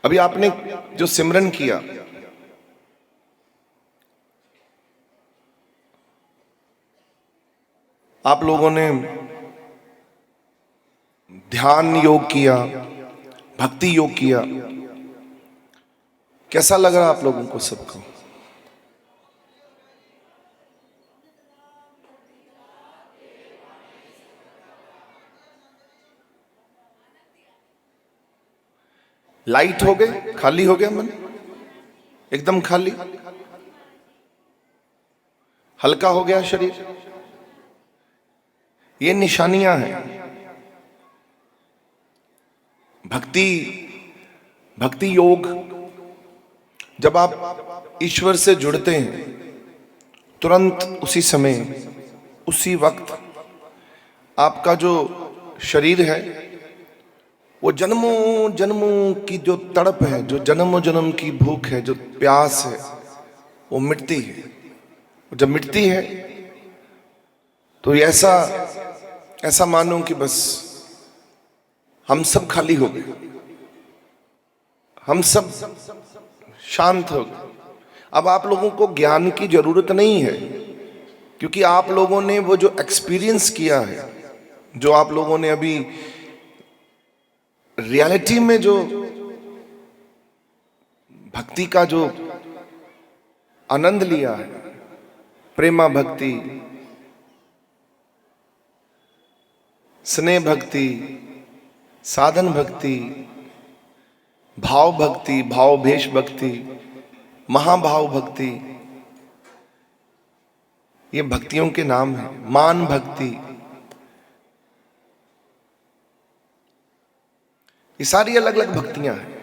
अभी आपने जो सिमरन किया, आप लोगों ने ध्यान योग किया, भक्ति योग किया, कैसा लग रहा आप लोगों को सबको? लाइट हो गए, खाली हो गया मन, एकदम खाली, हल्का हो गया शरीर। ये निशानियां हैं भक्ति योग। जब आप ईश्वर से जुड़ते हैं, तुरंत उसी समय उसी वक्त आपका जो शरीर है वो जन्मों जन्मों की जो तड़प है, जो जन्मों जन्म की भूख है, जो प्यास है, वो मिटती है। जब मिटती है तो ऐसा मानो कि बस हम सब खाली हो गए, हम सब शांत हो गए। अब आप लोगों को ज्ञान की जरूरत नहीं है, क्योंकि आप लोगों ने वो जो एक्सपीरियंस किया है, जो आप लोगों ने अभी रियलिटी में जो भक्ति का जो आनंद लिया है, प्रेमा भक्ति, स्नेह भक्ति, साधन भक्ति, भाव भक्ति, भाव भेष भक्ति, महाभाव भक्ति, ये भक्तियों के नाम हैं। मान भक्ति, ये सारी अलग अलग भक्तियां हैं।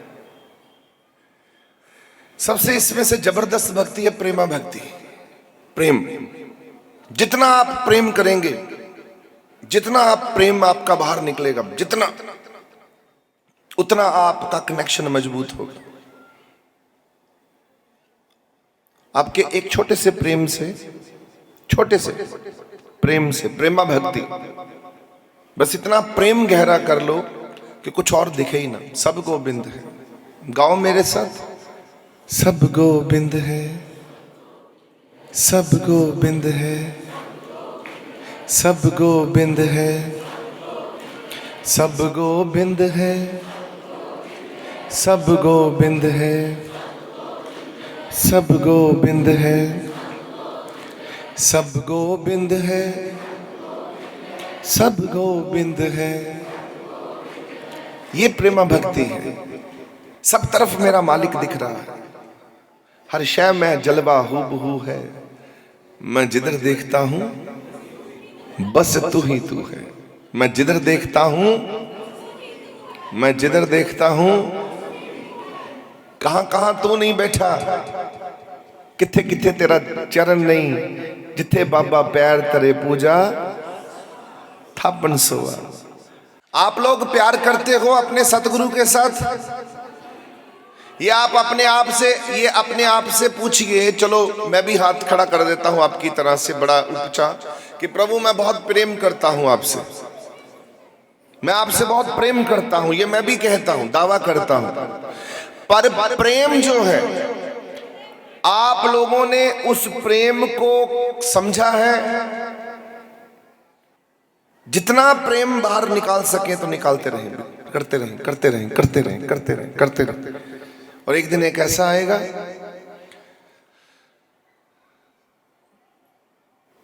सबसे इसमें से जबरदस्त भक्ति है प्रेमा भक्ति। प्रेम, जितना आप प्रेम करेंगे, जितना आप प्रेम आपका बाहर निकलेगा, जितना उतना आपका कनेक्शन मजबूत होगा। आपके एक छोटे से प्रेम से, प्रेमा भक्ति, बस इतना प्रेम गहरा कर लो कि कुछ और दिखे ही ना। सब गोविंद है। गाओ मेरे साथ, सब गोविंद है, सब गोविंद है, सब गोविंद है, सब गोविंद है, सब गोविंद है, सब गोविंद है, सब गोविंद है, सब गोविंद है। ये प्रेमा भक्ति है। सब तरफ मेरा मालिक दिख रहा है, हर शय में जलवा हूबहू है। मैं जिधर देखता हूं बस तू ही तू है। मैं जिधर देखता हूं, मैं जिधर देखता हूं, कहां कहां तू नहीं बैठा, किथे किथे तेरा चरण नहीं, जिथे बाबा पैर तरे पूजा थापन सोआ। आप लोग प्यार करते हो अपने सतगुरु के साथ? ये आप अपने आप से पूछिए। चलो मैं भी हाथ खड़ा कर देता हूं आपकी तरह से, बड़ा ऊंचा, कि प्रभु मैं बहुत प्रेम करता हूं आपसे, मैं आपसे बहुत प्रेम करता हूं। ये मैं भी कहता हूं, दावा करता हूं। पर प्रेम जो है, आप लोगों ने उस प्रेम को समझा है? जितना प्रेम बाहर निकाल सके तो निकालते रहें, करते रहें, करते रहें, करते रहें, करते रहें, करते रहें। और एक दिन एक ऐसा आएगा,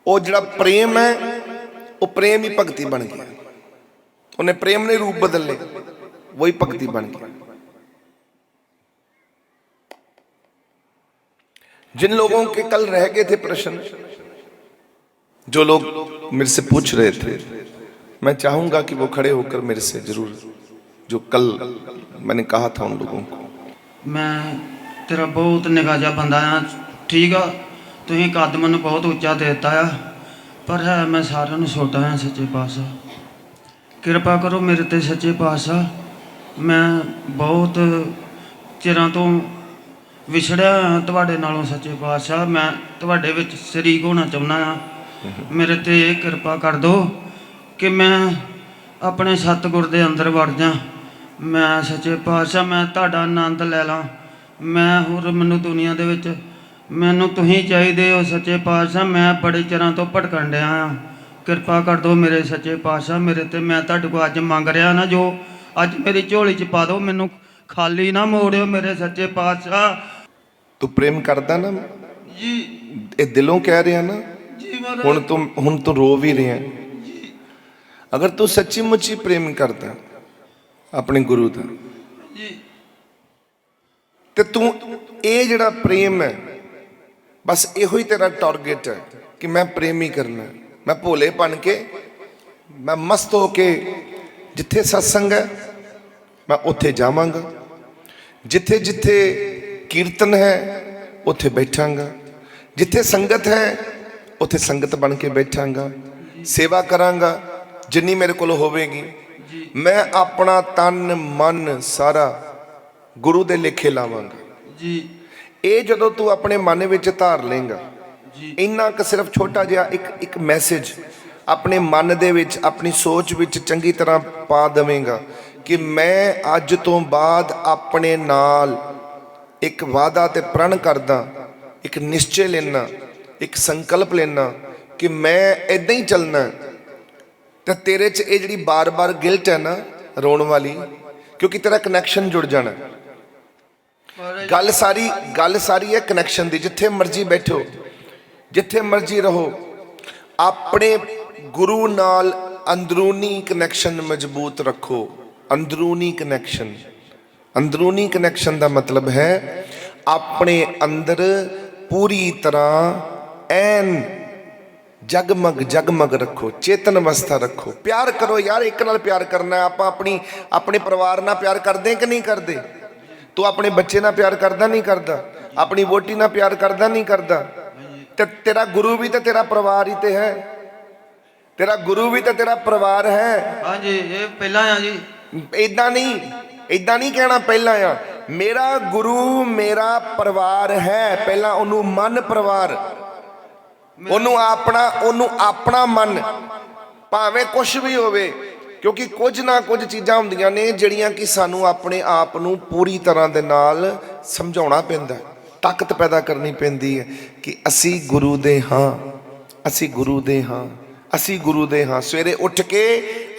वो जड़ा प्रेम है, वो प्रेम ही भक्ति बन गया। उन्हें प्रेम ने रूप बदल ले, वही भक्ति बन गया। जिन लोगों के कल रह गए थे प्रश्न, जो लोग मेरे से पूछ रहे थे, मैं चाहूंगा कि वो खड़े होकर मेरे से जरूर, जो कल मैंने कहा था उन लोगों को। मैं तेरा बहुत निगाह जा बंदा आ, ठीक आ, तुसीं कद मैनूं बहुत उच्चा देता आ, पर है मैं सारिਆਂ ਨੂੰ ਛੋਟਾ ਆ। सच्चे पातशाह किरपा करो मेरे ते सच्चे पातशाह। मैं बहुत चिरां तो विछड़िया तुहाडे नालों सच्चे पातशाह। मैं तुहाडे विच शरीक होना चाहुंदा आ। मेरे ते किरपा कर दो कि मैं अपने सतगुर दे अंदर वड़ जा, ਮੈਂ ਸੱਚੇ ਪਾਤਸ਼ਾਹ ਮੈਂ ਤੁਹਾਡਾ ਆਨੰਦ ਲੈ ਲਾਂ। ਮੈਂ ਹੋਰ ਮੈਨੂੰ ਦੁਨੀਆ ਦੇ ਵਿੱਚ ਮੈਨੂੰ ਤੁਸੀਂ ਚਾਹੀਦੇ ਹੋ ਸੱਚੇ ਪਾਤਸ਼ਾਹ। ਮੈਂ ਬੜੇ ਚਿਰਾਂ ਤੋਂ ਭਟਕਣ ਡਿਆ ਹਾਂ। ਕਿਰਪਾ ਕਰ ਦਿਓ ਮੇਰੇ ਸੱਚੇ ਪਾਤਸ਼ਾਹ ਮੇਰੇ ਤੇ। ਮੈਂ ਤੁਹਾਡੇ ਕੋਲ ਅੱਜ ਮੰਗ ਰਿਹਾ ਨਾ, ਜੋ ਅੱਜ ਮੇਰੀ ਝੋਲੀ 'ਚ ਪਾ ਦਿਓ, ਮੈਨੂੰ ਖਾਲੀ ਨਾ ਮੋੜਿਓ ਮੇਰੇ ਸੱਚੇ ਪਾਤਸ਼ਾਹ। ਤੂੰ ਪ੍ਰੇਮ ਕਰਦਾ ਨਾ, ਜੀ ਇਹ ਦਿਲੋਂ ਕਹਿ ਰਿਹਾ ਨਾ। ਜੀ ਮਹਾਰਾਜ। ਹੁਣ ਤੂੰ ਰੋ ਵੀ ਰਿਹਾ। ਅਗਰ ਤੂੰ ਸੱਚੀ ਮੁੱਚੀ ਪ੍ਰੇਮ ਕਰਦਾ ਆਪਣੇ ਗੁਰੂ ਦਾ, ਜੀ ਤੇ ਤੂੰ ਇਹ ਜਿਹੜਾ ਪ੍ਰੇਮ ਹੈ, ਬਸ ਇਹੋ ਹੀ ਤੇਰਾ ਟਾਰਗੇਟ ਹੈ ਕਿ ਮੈਂ ਪ੍ਰੇਮ ਹੀ ਕਰਨਾ। ਮੈਂ ਭੋਲੇ ਬਣ ਕੇ, ਮੈਂ ਮਸਤ ਹੋ ਕੇ, ਜਿੱਥੇ ਸਤਸੰਗ ਹੈ ਮੈਂ ਉੱਥੇ ਜਾਵਾਂਗਾ, ਜਿੱਥੇ ਜਿੱਥੇ ਕੀਰਤਨ ਹੈ ਉੱਥੇ ਬੈਠਾਂਗਾ, ਜਿੱਥੇ ਸੰਗਤ ਹੈ ਉੱਥੇ ਸੰਗਤ ਬਣ ਕੇ ਬੈਠਾਂਗਾ, ਸੇਵਾ ਕਰਾਂਗਾ ਜਿੰਨੀ ਮੇਰੇ ਕੋਲ ਹੋਵੇਗੀ। ਮੈਂ ਆਪਣਾ ਤਨ ਮਨ ਸਾਰਾ ਗੁਰੂ ਦੇ ਲੇਖੇ ਲਾਵਾਂਗਾ ਜੀ। ਇਹ ਜਦੋਂ ਤੂੰ ਆਪਣੇ ਮਨ ਵਿੱਚ ਧਾਰ ਲੇਂਗਾ, ਜੀ ਇੰਨਾ ਕੁ ਸਿਰਫ ਛੋਟਾ ਜਿਹਾ ਇੱਕ ਮੈਸੇਜ ਆਪਣੇ ਮਨ ਦੇ ਵਿੱਚ, ਆਪਣੀ ਸੋਚ ਵਿੱਚ ਚੰਗੀ ਤਰ੍ਹਾਂ ਪਾ ਦੇਵੇਂਗਾ ਕਿ ਮੈਂ ਅੱਜ ਤੋਂ ਬਾਅਦ ਆਪਣੇ ਨਾਲ ਇੱਕ ਵਾਅਦਾ ਤੇ ਪ੍ਰਣ ਕਰਦਾ, ਇੱਕ ਨਿਸ਼ਚੇ ਲੈਣਾ, ਇੱਕ ਸੰਕਲਪ ਲੈਣਾ ਕਿ ਮੈਂ ਇਦਾਂ ਹੀ ਚੱਲਣਾ। ਤੇ ਤੇਰੇ 'ਚ ਇਹ ਜਿਹੜੀ ਬਾਰ-ਬਾਰ ਗਿਲਟ ਹੈ ਨਾ, ਰੋਣ ਵਾਲੀ, ਕਿਉਂਕਿ ਤੇਰਾ ਕਨੈਕਸ਼ਨ ਜੁੜ ਜਾਣਾ। ਗੱਲ ਸਾਰੀ ਹੈ ਕਨੈਕਸ਼ਨ ਦੀ। ਜਿੱਥੇ ਮਰਜ਼ੀ ਬੈਠੋ, ਜਿੱਥੇ ਮਰਜ਼ੀ ਰਹੋ, ਆਪਣੇ ਗੁਰੂ ਨਾਲ ਅੰਦਰੂਨੀ ਕਨੈਕਸ਼ਨ ਮਜ਼ਬੂਤ ਰੱਖੋ। ਅੰਦਰੂਨੀ ਕਨੈਕਸ਼ਨ ਦਾ ਮਤਲਬ ਹੈ ਆਪਣੇ ਅੰਦਰ ਪੂਰੀ ਤਰ੍ਹਾਂ ਐਨ ਜਗਮਗ ਰੱਖੋ, ਚੇਤਨ ਅਵਸਥਾ ਰੱਖੋ। ਪਿਆਰ ਕਰੋ ਯਾਰ, ਇੱਕ ਨਾਲ ਪਿਆਰ ਕਰਨਾ। ਆਪਾਂ ਆਪਣੇ ਪਰਿਵਾਰ ਨਾਲ ਪਿਆਰ ਕਰਦੇ ਕਿ ਨਹੀਂ ਕਰਦੇ? ਤੂੰ ਆਪਣੇ ਬੱਚੇ ਨਾਲ ਪਿਆਰ ਕਰਦਾ ਨਹੀਂ ਕਰਦਾ? ਆਪਣੀ ਵੋਟੀ ਨਾਲ ਪਿਆਰ ਕਰਦਾ ਨਹੀਂ ਕਰਦਾ? ਤੇ ਤੇਰਾ ਗੁਰੂ ਵੀ ਤਾਂ ਤੇਰਾ ਪਰਿਵਾਰ ਹੀ ਤੇ ਹੈ। ਤੇਰਾ ਗੁਰੂ ਵੀ ਤਾਂ ਤੇਰਾ ਪਰਿਵਾਰ ਹੈ। ਹਾਂਜੀ, ਇਹ ਪਹਿਲਾਂ ਆ ਜੀ। ਇਦਾਂ ਨਹੀਂ ਕਹਿਣਾ ਪਹਿਲਾਂ ਆ। ਮੇਰਾ ਗੁਰੂ ਮੇਰਾ ਪਰਿਵਾਰ ਹੈ। ਪਹਿਲਾਂ ਉਹਨੂੰ ਮਨ ਪਰਿਵਾਰ, ਉਹਨੂੰ ਆਪਣਾ ਮਨ, ਭਾਵੇਂ ਕੁਛ ਵੀ ਹੋਵੇ। ਕਿਉਂਕਿ ਕੁਝ ਨਾ ਕੁਝ ਚੀਜ਼ਾਂ ਹੁੰਦੀਆਂ ਨੇ ਜਿਹੜੀਆਂ ਕਿ ਸਾਨੂੰ ਆਪਣੇ ਆਪ ਨੂੰ ਪੂਰੀ ਤਰ੍ਹਾਂ ਦੇ ਨਾਲ ਸਮਝਾਉਣਾ ਪੈਂਦਾ, ਤਾਕਤ ਪੈਦਾ ਕਰਨੀ ਪੈਂਦੀ ਹੈ ਕਿ ਅਸੀਂ ਗੁਰੂ ਦੇ ਹਾਂ, ਅਸੀਂ ਗੁਰੂ ਦੇ ਹਾਂ, ਅਸੀਂ ਗੁਰੂ ਦੇ ਹਾਂ। ਸਵੇਰੇ ਉੱਠ ਕੇ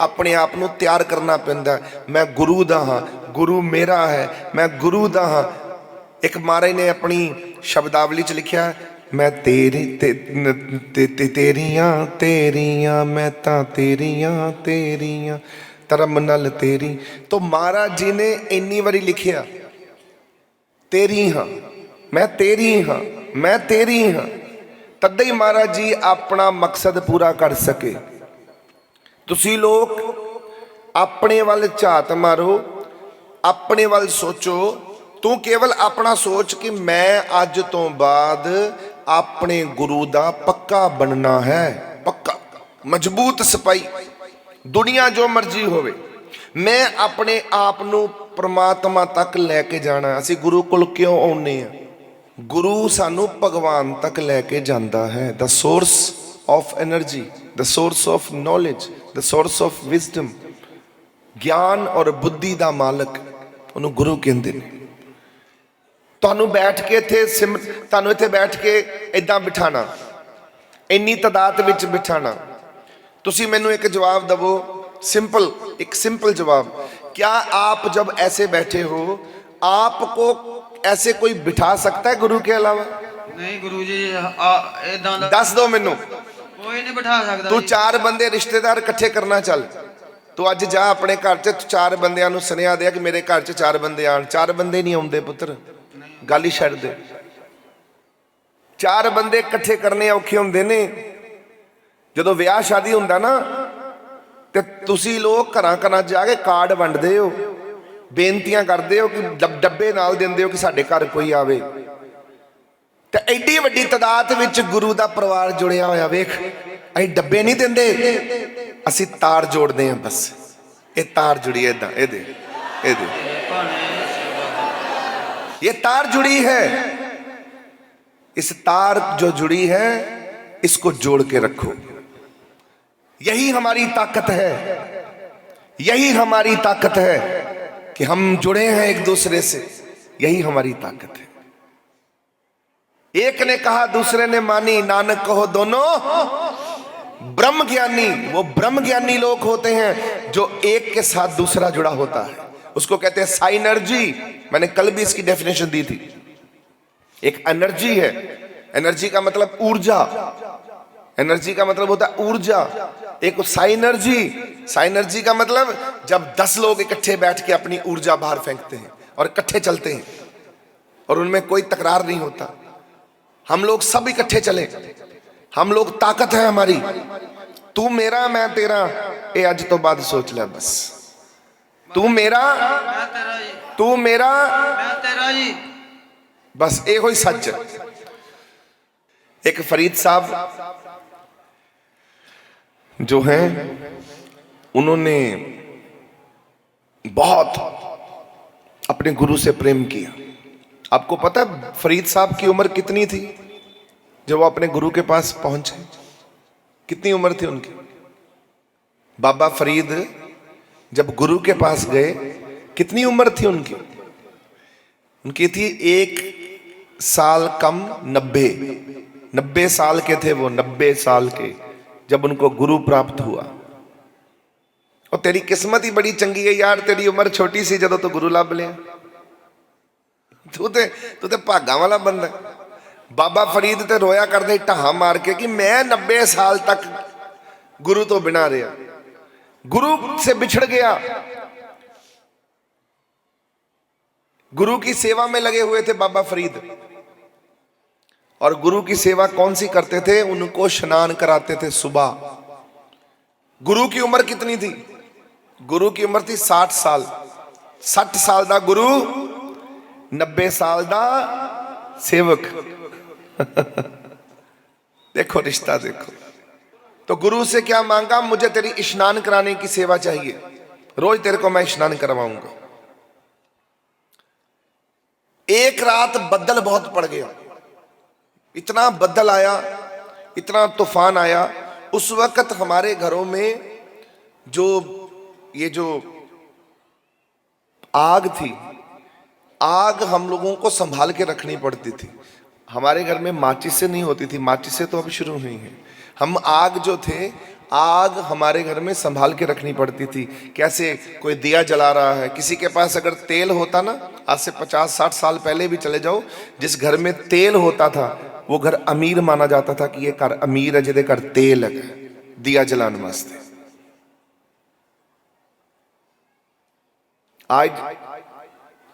ਆਪਣੇ ਆਪ ਨੂੰ ਤਿਆਰ ਕਰਨਾ ਪੈਂਦਾ। ਮੈਂ ਗੁਰੂ ਦਾ ਹਾਂ, ਗੁਰੂ ਮੇਰਾ ਹੈ, ਮੈਂ ਗੁਰੂ ਦਾ ਹਾਂ। ਇੱਕ ਮਹਾਰਾਜ ਨੇ ਆਪਣੀ ਸ਼ਬਦਾਵਲੀ 'ਚ ਲਿਖਿਆ, ਮੈਂ ਤੇਰੀਆਂ ਮੈਂ ਤਾਂ ਤੇਰੀਆਂ ਧਰਮ ਨਾਲ ਤੇਰੀ। तो महाराज जी ने ਇੰਨੀ ਵਾਰੀ ਲਿਖਿਆ ਤੇਰੀ ਹਾਂ, ਮੈਂ ਤੇਰੀ ਹਾਂ, ਮੈਂ ਤੇਰੀ ਹਾਂ। ਤਦ ਹੀ ਮਹਾਰਾਜ ਜੀ ਆਪਣਾ ਮਕਸਦ ਪੂਰਾ ਕਰ ਸਕੇ। ਤੁਸੀਂ ਲੋਕ ਆਪਣੇ ਵੱਲ ਝਾਤ ਮਾਰੋ, ਆਪਣੇ ਵੱਲ ਸੋਚੋ। ਤੂੰ ਕੇਵਲ ਆਪਣਾ ਸੋਚ ਕਿ ਮੈਂ ਅੱਜ ਤੋਂ ਬਾਅਦ ਆਪਣੇ ਗੁਰੂ ਦਾ ਪੱਕਾ ਬਣਨਾ ਹੈ, ਪੱਕਾ ਮਜ਼ਬੂਤ ਸਿਪਾਹੀ। ਦੁਨੀਆ ਜੋ ਮਰਜ਼ੀ ਹੋਵੇ, ਮੈਂ ਆਪਣੇ ਆਪ ਨੂੰ ਪ੍ਰਮਾਤਮਾ ਤੱਕ ਲੈ ਕੇ ਜਾਣਾ। ਅਸੀਂ ਗੁਰੂ ਕੋਲ ਕਿਉਂ ਆਉਂਦੇ ਹਾਂ? ਗੁਰੂ ਸਾਨੂੰ ਭਗਵਾਨ ਤੱਕ ਲੈ ਕੇ ਜਾਂਦਾ ਹੈ। The source of energy, the source of knowledge, the source of wisdom. ਗਿਆਨ ਔਰ ਬੁੱਧੀ ਦਾ ਮਾਲਕ, ਉਹਨੂੰ ਗੁਰੂ ਕਹਿੰਦੇ ਨੇ। ਤੁਹਾਨੂੰ ਬੈਠ ਕੇ ਤੁਹਾਨੂੰ ਇੱਥੇ ਬੈਠ ਕੇ ਇਦਾਂ ਬਿਠਾਣਾ, ਇੰਨੀ ਤਾਦਾਦ ਵਿੱਚ ਬਿਠਾਣਾ। ਤੁਸੀਂ ਮੈਨੂੰ ਇੱਕ ਜਵਾਬ ਦਵੋ, सिंपल, एक सिंपल जवाब। क्या आप जब ऐसे बैठे हो, आपको ऐसे कोई बिठा सकता है गुरु के अलावा? नहीं गुरु जी, दस दो मैनू। कोई नहीं बिठा सकता। तू चार बंदे रिश्तेदार इकट्ठे करना चल। तू अज जा अपने घर च चार बंदियां नू सुनिया दे कि मेरे घर च चार बंदे आन। चार बंदे नहीं आउंदे पुत्र, गल ही छड्ड दे। चार बंदे इकट्ठे करने औखे हुंदे ने। जदों विआह शादी हुंदा ना, ਤੇ ਤੁਸੀਂ ਲੋਕ ਘਰਾਂ ਘਰਾਂ ਜਾ ਕੇ ਕਾਰਡ ਵੰਡਦੇ ਹੋ, ਬੇਨਤੀਆਂ ਕਰਦੇ ਹੋ ਕਿ ਡੱਬੇ ਨਾਲ ਦਿੰਦੇ ਹੋ ਕਿ ਸਾਡੇ ਘਰ ਕੋਈ ਆਵੇ। ਤੇ ਐਡੀ ਵੱਡੀ ਤਾਦਾਦ ਵਿੱਚ ਗੁਰੂ ਦਾ ਪਰਿਵਾਰ ਜੁੜਿਆ ਹੋਇਆ। ਵੇਖ, ਅਸੀਂ ਡੱਬੇ ਨਹੀਂ ਦਿੰਦੇ, ਅਸੀਂ ਤਾਰ ਜੋੜਦੇ ਹਾਂ। ਬਸ ਇਹ ਤਾਰ ਜੁੜੀ ਹੈ ਇਦਾਂ, ਇਹਦੇ ये तार जुड़ी है। इस तार जो जुड़ी है, इसको जोड़ के रखो। यही हमारी ताकत है, यही हमारी ताकत है। कि हम जुड़े हैं एक दूसरे से, यही हमारी ताकत है। एक ने कहा दूसरे ने मानी, नानक कहो दोनों ब्रह्म ज्ञानी। वो ब्रह्म ज्ञानी लोग होते हैं जो एक के साथ दूसरा जुड़ा होता है, उसको कहते हैं साइनर्जी। मैंने कल भी इसकी डेफिनेशन दी थी। एक एनर्जी है, एनर्जी का मतलब ऊर्जा, एनर्जी का मतलब होता है ऊर्जा। एक साइनर्जी, साइनर्जी का मतलब जब 10 लोग इकट्ठे बैठ के अपनी ऊर्जा बाहर फेंकते हैं और इकट्ठे चलते हैं और उनमें कोई तकरार नहीं होता। हम लोग सब इकट्ठे चले, हम लोग ताकत है हमारी। तू मेरा मैं तेरा, ये आज तो बाद सोच ले बस। तू मेरा मैं तेरा जी, तू मेरा, मैं तेरा जी। बस ये ही सच है। एक फरीद साहब जो हैं, उन्होंने बहुत अपने गुरु से प्रेम किया। आपको पता है फरीद साहब की उम्र कितनी थी जब वो अपने गुरु के पास पहुंचे? कितनी उम्र थी उनकी? बाबा फरीद जब गुरु के पास गए, कितनी उम्र थी उनकी? उनकी थी 1 साल कम 90 साल के थे वो, 90 साल के जब उनको गुरु प्राप्त हुआ। और तेरी किस्मत ही बड़ी चंगी है यार, तेरी उम्र छोटी सी जदों तो गुरु लभ लिया। तू ते भागा वाला बंदा। बाबा फरीद ते रोया करते ढहा मार के कि मैं 90 साल तक गुरु तो बिना रहा, गुरु से बिछड़ गया। गुरु की सेवा में लगे हुए थे बाबा फरीद। और गुरु की सेवा कौन सी करते थे? उनको स्नान कराते थे सुबह। गुरु की उम्र कितनी थी? गुरु की उम्र थी 60 साल। 60 साल दा गुरु, 90 साल दा सेवक। देखो रिश्ता देखो। तो गुरु से क्या मांगा? मुझे तेरी स्नान कराने की सेवा चाहिए, रोज तेरे को मैं स्नान करवाऊंगा। एक रात बदल बहुत पड़ गया, इतना बदल आया, इतना तूफान आया। उस वक्त हमारे घरों में जो आग थी, आग हम लोगों को संभाल के रखनी पड़ती थी। हमारे घर में माचिस से नहीं होती थी, माचिस से तो अब शुरू हुई है। हम आग जो थे, आग हमारे घर में संभाल के रखनी पड़ती थी। कैसे? कोई दिया जला रहा है, किसी के पास अगर तेल होता ना, आज से 50-60 साल पहले भी चले जाओ, जिस घर में तेल होता था वो घर अमीर माना जाता था कि ये घर अमीर है जिहदे घर तेल है, दिया जलाने वास्ते।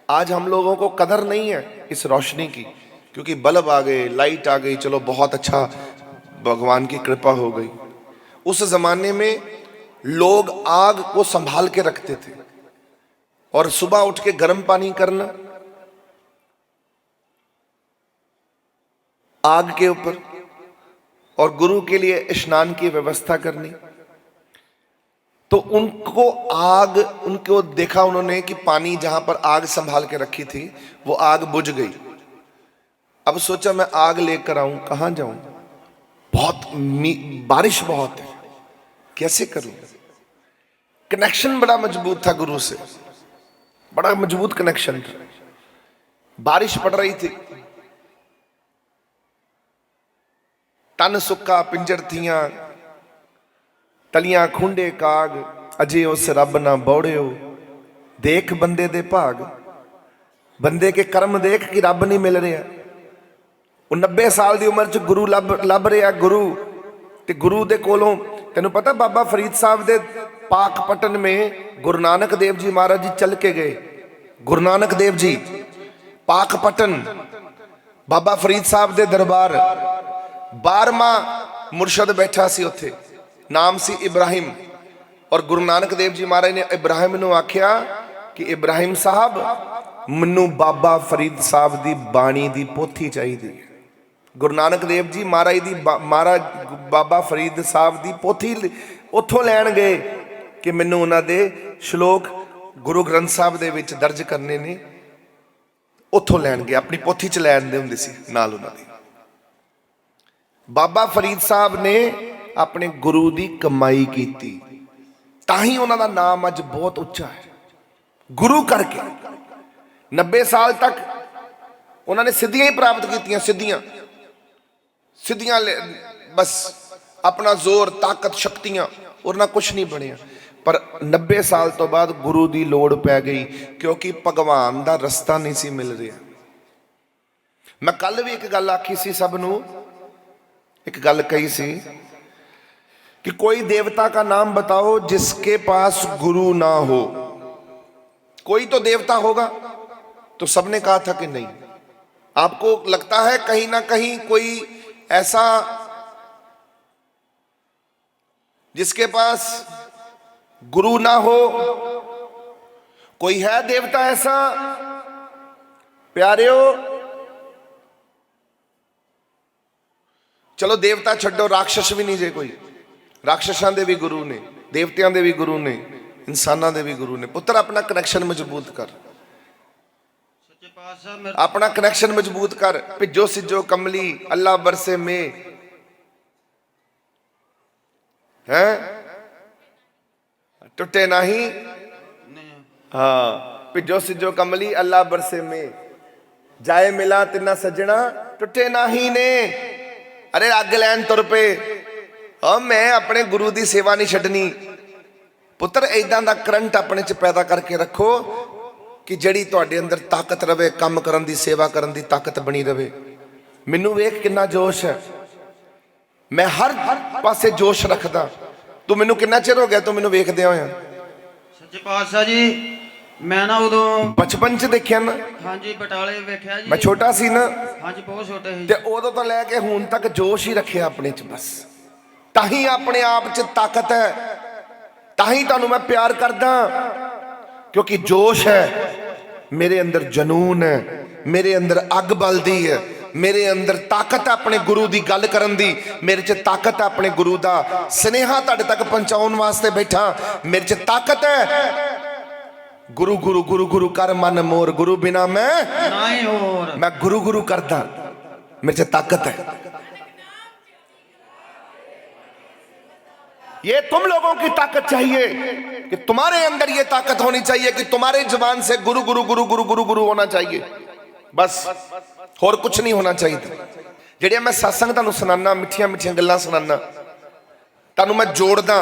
आज हम लोगों को कदर नहीं है इस रोशनी की, क्योंकि बल्ब आ गए, लाइट आ गई, चलो बहुत अच्छा, भगवान की कृपा हो गई। उस जमाने में लोग आग को संभाल के रखते थे और सुबह उठ के गर्म पानी करना आग के ऊपर, और गुरु के लिए स्नान की व्यवस्था करनी। तो उनको आग, उनको देखा उन्होंने कि पानी जहां पर आग संभाल के रखी थी वो आग बुझ गई। अब सोचा मैं आग लेकर आऊं, कहां जाऊं? बहुत बारिश बहुत है, कैसे करूं? कनेक्शन बड़ा मजबूत था गुरु से, बड़ा मजबूत कनेक्शन था। बारिश पड़ रही थी, तन सुक्का पिंजर थियां, तलियां खुंडे काग, अजे उस रब ना बौड़ियो। देख बंदे दे भाग, बंदे के कर्म देख कि रब नहीं मिल रहा। वो 90 साल की उम्र च गुरु लभ रहा। गुरु ते गुरु दे कोलों, तेनू पता बाबा फरीद साहब दे पाकपटन में गुरु नानक देव जी महाराज जी चल के गए। गुरु नानक देव जी पाकपटन, बाबा फरीद साहब दे दरबार, 12वां मुरशद बैठा सी उत्थे, नाम सी इब्राहिम। और गुरु नानक देव जी महाराज ने इब्राहिम नूं आख्या कि इब्राहिम साहब मैनू बाबा फरीद साहब दी बाणी दी पोथी चाहिए। गुरु नानक देव जी महाराज दी महाराज बाबा फरीद साहब दी पोथी उत्थों लैण गए कि मैनू उन्हां दे श्लोक गुरु ग्रंथ साहब दे विच दर्ज करने ने। उत्थों लैण गए, अपनी पोथी च लैण दे हुंदे सी नाल उन्हां दी। बाबा फरीद साहब ने अपने गुरु की कमाई की, ताही उन्हों का नाम अज बहुत उच्चा है। गुरु करके 90 साल तक उन्होंने सिद्धियां ही प्राप्त की, सिद्धियां सिद्धियां बस अपना जोर ताकत शक्तियां और ना कुछ नहीं बनया। पर 90 साल तो बाद गुरु की लोड़ पै गई क्योंकि भगवान का रस्ता नहीं सी मिल रहा। मैं कल भी एक गल आखी सी, सब नूं एक गल कही सी कि कोई देवता का नाम बताओ जिसके पास गुरु ना हो। कोई तो देवता होगा, तो सबने कहा था कि नहीं। आपको लगता है कहीं ना कहीं कोई ऐसा जिसके पास गुरु ना हो? कोई है देवता ऐसा प्यारियो? चलो देवता छड्डो, राक्षस भी नहीं जे कोई। राक्षसां दे भी गुरु ने, देवतियां दे भी गुरु ने, इंसानां दे भी गुरु ने। पुत्र अपना कनैक्शन मजबूत कर, सच्चे पातशाह मेरे अपना कनैक्शन मजबूत कर। भिजो सिजो कमली अल्लाह बरसे में है टुटे नहीं। नहीं, हाँ, भिजो सिजो कमली अल्लाह बरसे में जाए मिला तिना सजना टुटे नाही ने। अरे अग लैन तुर पे, मैं अपने गुरु की सेवा नहीं छड्डनी। पुत्र इदां दा करंट अपने च पैदा करके रखो कि जड़ी तुहाडे अंदर ताकत रवे, काम करन दी, सेवा करन दी ताकत बनी रवे। मैनू वेख कितना जोश है, मैं हर पासे जोश रखदा। तू मैनू कितना चिर हो गया तू मैनू वेखदे होया? सच्चे पातशाह जी मैं ना उदों बचपन च देखिया ना, हाँ जी बटाले वेख्या जी। मैं छोटा सी ना, हाँ जी बहुत छोटे ही। ते उदों तो लैके हुण तक जोश ही रखे अपने च बस। ताही अपने आप च ताकत है, ताही तुहानू मैं प्यार करदा क्योंकि जोश है मेरे अंदर, जनून है मेरे अंदर, अग बलदी है मेरे अंदर, ताकत है अपने गुरु की गल करन दी मेरे च, ताकत है अपने गुरु का स्नेहा तुहाडे तक पहुंचाउण वास्ते बैठा मेरे च ताकत है। गुरु गुरु गुरु गुरु कर मन मोर, गुरु बिना मैं गुरु गुरु करदा, मेरे च ताकत है। ये तुम लोगों की ताकत चाहिए कि तुम्हारे अंदर ये ताकत होनी चाहिए कि तुम्हारे जुबान से गुरु गुरु गुरु गुरु गुरु गुरु होना चाहिए, बस होर कुछ नहीं होना चाहिए। जेड़ियां मैं सत्संग तुहानू सुनाना, मिठियां मिठियां गल्लां सुनाना, तुहानू मैं जोड़दा,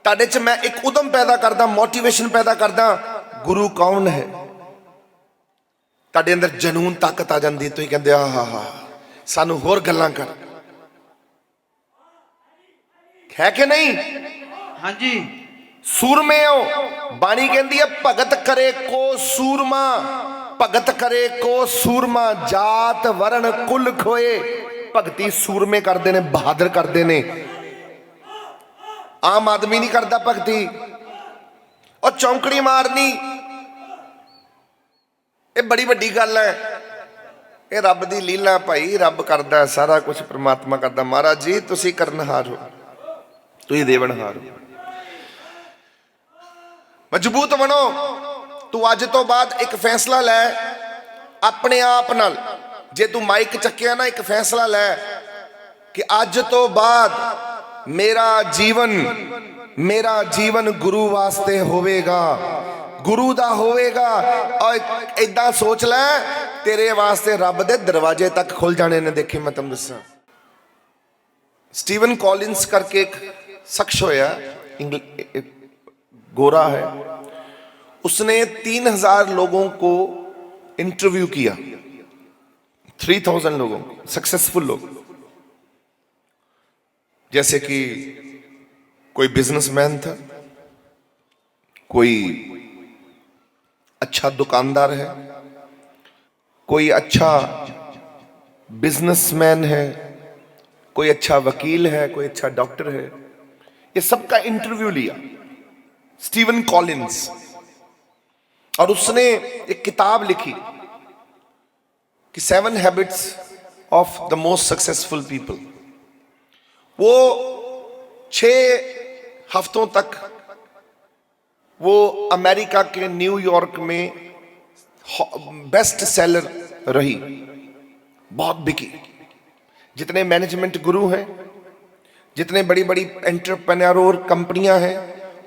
तुहाडे च मैं एक उदम पैदा करदा, मोटिवेशन पैदा करदा। गुरु कौन है? तुहाडे अंदर जनून ताकत आ जांदी, तुसीं कहंदे आ हा हा सानू होर गल्लां कर, है कि नहीं? हाँ जी सूरमे हो, बाणी कहती है भगत करे को सूरमा, भगत करे को सूरमा, जात वरण कुल खोए। भगती सूरमे करते ने, बहादुर करते ने, आम आदमी नहीं करता भगती। और चौंकड़ी मारनी ये बड़ी वड्डी गल है, ये रब दी लीला भाई, रब करदा सारा कुछ, परमात्मा करदा। महाराज जी तुसी करनहार हो, तुसी देवनहार हो, मजबूत बनो। तू अज तो बाद एक फैसला लै अपने आप नाल, जे तू माइक चक्या ना, एक फैसला लै कि अज तो बाद मेरा जीवन गुरु वास्ते होवेगा, गुरु दा होवेगा। और इदा सोच लै तेरे वास्ते रब दे दरवाजे तक खुल जाने ने। देखी मैं तुम दसा, स्टीवन कॉलिंस करके एक शख्स होया, गोरा है, उसने 3000 लोगों को इंटरव्यू किया, 3000 लोगों को, सक्सेसफुल लोग। जैसे कि कोई बिजनेसमैन था, कोई अच्छा दुकानदार है, कोई अच्छा बिजनेसमैन है, कोई अच्छा वकील है, कोई अच्छा डॉक्टर है। ये सबका इंटरव्यू लिया स्टीवन कॉलिंस, और उसने एक किताब लिखी कि 7 habits of the most successful people. वो 6 हफ्तों तक वो अमेरिका के न्यूयॉर्क में बेस्ट सेलर रही, बहुत बिकी। जितने मैनेजमेंट गुरु हैं, जितने बड़ी बड़ी एंटरप्रेन्योर कंपनियां हैं,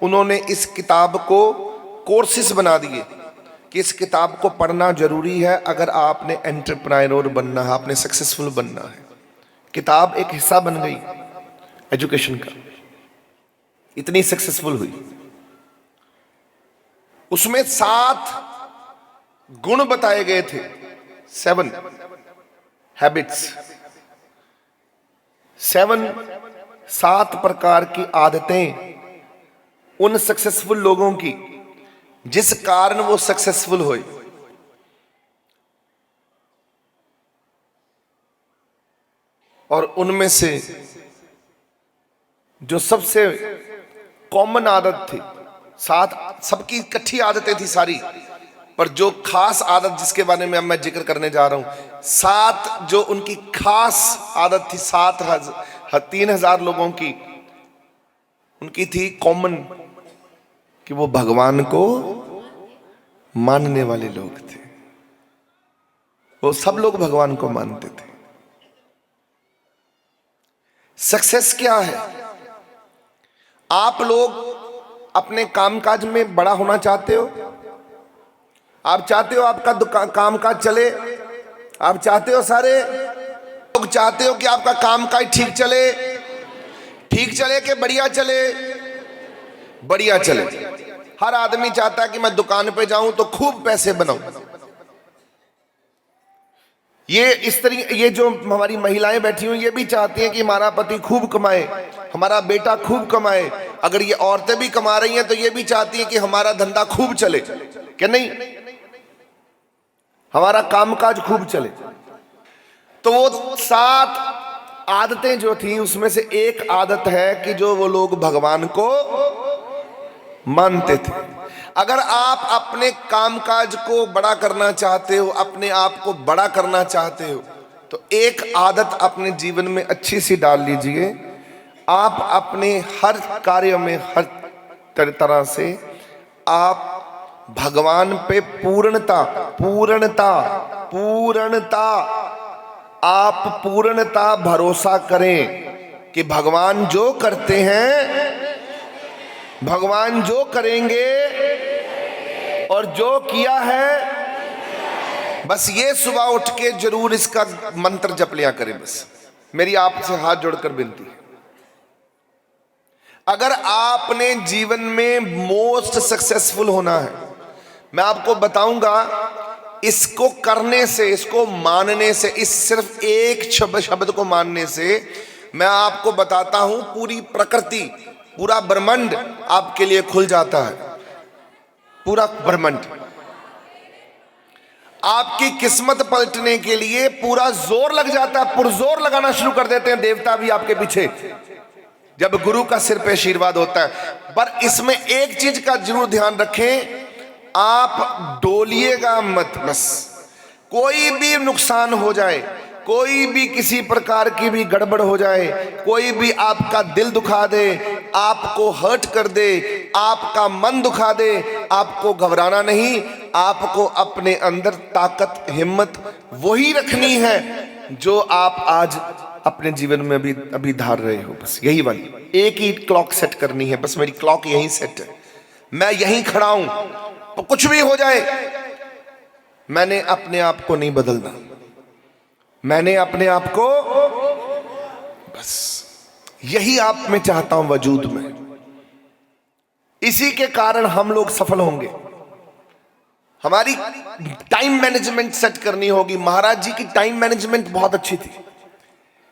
उन्होंने इस किताब को कोर्सेज बना दिए कि इस किताब को पढ़ना जरूरी है अगर आपने एंटरप्रेन्योर बनना है, आपने सक्सेसफुल बनना है। किताब एक हिस्सा बन गई एजुकेशन का, इतनी सक्सेसफुल हुई। उसमें 7 गुण बताए गए थे, 7 हैबिट्स, 7 प्रकार की आदतें उन सक्सेसफुल लोगों की जिस कारण वो सक्सेसफुल हुए। और उनमें से जो सबसे कॉमन आदत थी, 7 सबकी इकट्ठी आदतें थी सारी, पर जो खास आदत जिसके बारे में अब मैं जिक्र करने जा रहा हूं, 7 जो उनकी खास आदत थी, 3,000 लोगों की उनकी थी कॉमन, कि वो भगवान को मानने वाले लोग थे। वो सब लोग भगवान को मानते थे। सक्सेस क्या है? आप लोग अपने कामकाज में बड़ा होना चाहते हो? आप चाहते हो आपका कामकाज चले? आप चाहते हो, सारे लोग चाहते हो कि आपका कामकाज ठीक चले कि बढ़िया चले? बढ़िया चले। हर आदमी चाहता है कि मैं दुकान पे जाऊं तो खूब पैसे बनाऊं। ये जो हमारी महिलाएं बैठी हुई, ये भी चाहती हैं कि हमारा पति खूब कमाए, हमारा बेटा खूब कमाए। अगर ये औरतें भी कमा रही हैं तो ये भी चाहती हैं कि हमारा धंधा खूब चले, कि नहीं, हमारा कामकाज खूब चले। तो वो 7 आदतें जो थी उसमें से एक आदत है कि जो वो लोग भगवान को मानते थे। अगर आप अपने कामकाज को बड़ा करना चाहते हो, अपने आप को बड़ा करना चाहते हो, तो एक आदत अपने जीवन में अच्छी सी डाल लीजिए। आप अपने हर कार्य में, हर तरह से आप भगवान पे पूर्णता भरोसा करें कि भगवान जो करते हैं, भगवान जो करेंगे और जो किया है, बस ये सुबह उठ के जरूर इसका मंत्र जप लिया करें। बस मेरी आपसे हाथ जोड़कर विनती है, अगर आपने जीवन में मोस्ट सक्सेसफुल होना है, मैं आपको बताऊंगा, इसको करने से, इसको मानने से, इस सिर्फ एक शब्द को मानने से मैं आपको बताता हूं पूरी प्रकृति, पूरा ब्रह्मांड आपके लिए खुल जाता है। पूरा ब्रह्मांड आपकी किस्मत पलटने के लिए पूरा जोर लग जाता है, पुरजोर लगाना शुरू कर देते हैं देवता भी आपके पीछे, जब गुरु का सिर पे आशीर्वाद होता है। पर इसमें एक चीज का जरूर ध्यान रखें, आप डोलिएगा मत। बस कोई भी नुकसान हो जाए, कोई भी किसी प्रकार की भी गड़बड़ हो जाए, कोई भी आपका दिल दुखा दे, आपको हर्ट कर दे, आपका मन दुखा दे, आपको घबराना नहीं। आपको अपने अंदर ताकत, हिम्मत वही रखनी है जो आप आज अपने जीवन में अभी धार रहे हो। बस यही वाली एक ही क्लॉक सेट करनी है। बस मेरी क्लॉक यही सेट है, मैं यहीं खड़ा हूं, तो कुछ भी हो जाए मैंने अपने आप को नहीं बदलना, मैंने अपने आप को, बस यही आप में चाहता हूं वजूद में। इसी के कारण हम लोग सफल होंगे। हमारी टाइम मैनेजमेंट सेट करनी होगी। महाराज जी की टाइम मैनेजमेंट बहुत अच्छी थी।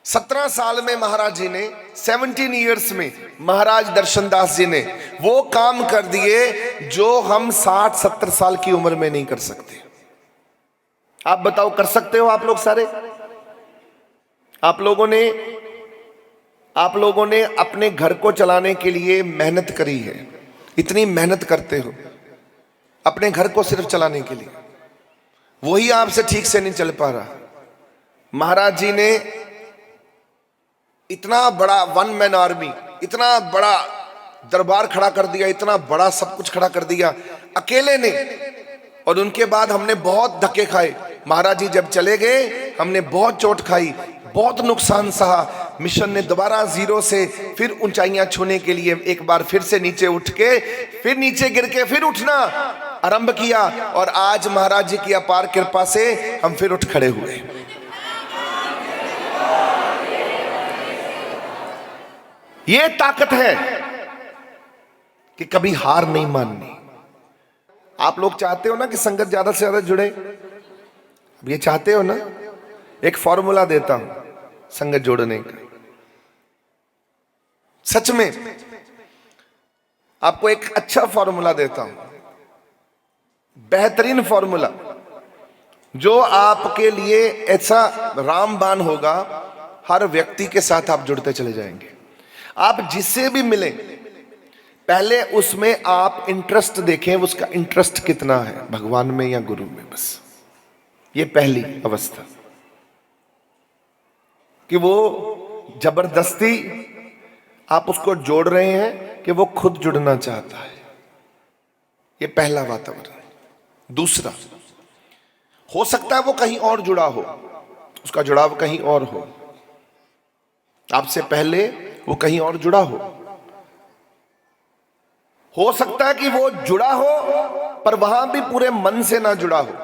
17 साल में महाराज जी ने, 17 इयर्स में महाराज दर्शन दास जी ने वो काम कर दिए जो हम 60-70 साल की उम्र में नहीं कर सकते। आप बताओ, कर सकते हो आप लोग सारे? आप लोगों ने अपने घर को चलाने के लिए मेहनत करी है, इतनी मेहनत करते हो अपने घर को सिर्फ चलाने के लिए, वही आपसे ठीक से नहीं चल पा रहा। महाराज जी ने इतना बड़ा 1 मैन आर्मी, इतना बड़ा दरबार खड़ा कर दिया, इतना बड़ा सब कुछ खड़ा कर दिया अकेले ने, और उनके बाद हमने बहुत धक्के खाए। महाराज जी जब चले गए हमने बहुत चोट खाई, बहुत नुकसान सहा, मिशन ने दोबारा जीरो से फिर ऊंचाइयां छूने के लिए एक बार फिर से नीचे उठ के, फिर नीचे गिर के, फिर उठना आरंभ किया। और आज महाराज जी की अपार कृपा से हम फिर उठ खड़े हुए। ये ताकत है कि कभी हार नहीं माननी। आप लोग चाहते हो ना कि संगत ज्यादा से ज्यादा जुड़े? अब ये चाहते हो ना? एक फॉर्मूला देता हूं संगत जोड़ने का। सच में आपको एक अच्छा फॉर्मूला देता हूं, बेहतरीन फॉर्मूला, जो आपके लिए ऐसा रामबाण होगा। हर व्यक्ति के साथ आप जुड़ते चले जाएंगे। आप जिससे भी मिले, पहले उसमें आप इंटरेस्ट देखें, उसका इंटरेस्ट कितना है भगवान में या गुरु में। बस ये पहली अवस्था, कि वो जबरदस्ती आप उसको जोड़ रहे हैं कि वो खुद जुड़ना चाहता है। ये पहला वातावरण। दूसरा, हो सकता है वो कहीं और जुड़ा हो, उसका जुड़ाव कहीं और हो, आपसे पहले वो कहीं और जुड़ा हो सकता है कि वो जुड़ा हो पर वहां भी पूरे मन से ना जुड़ा हो,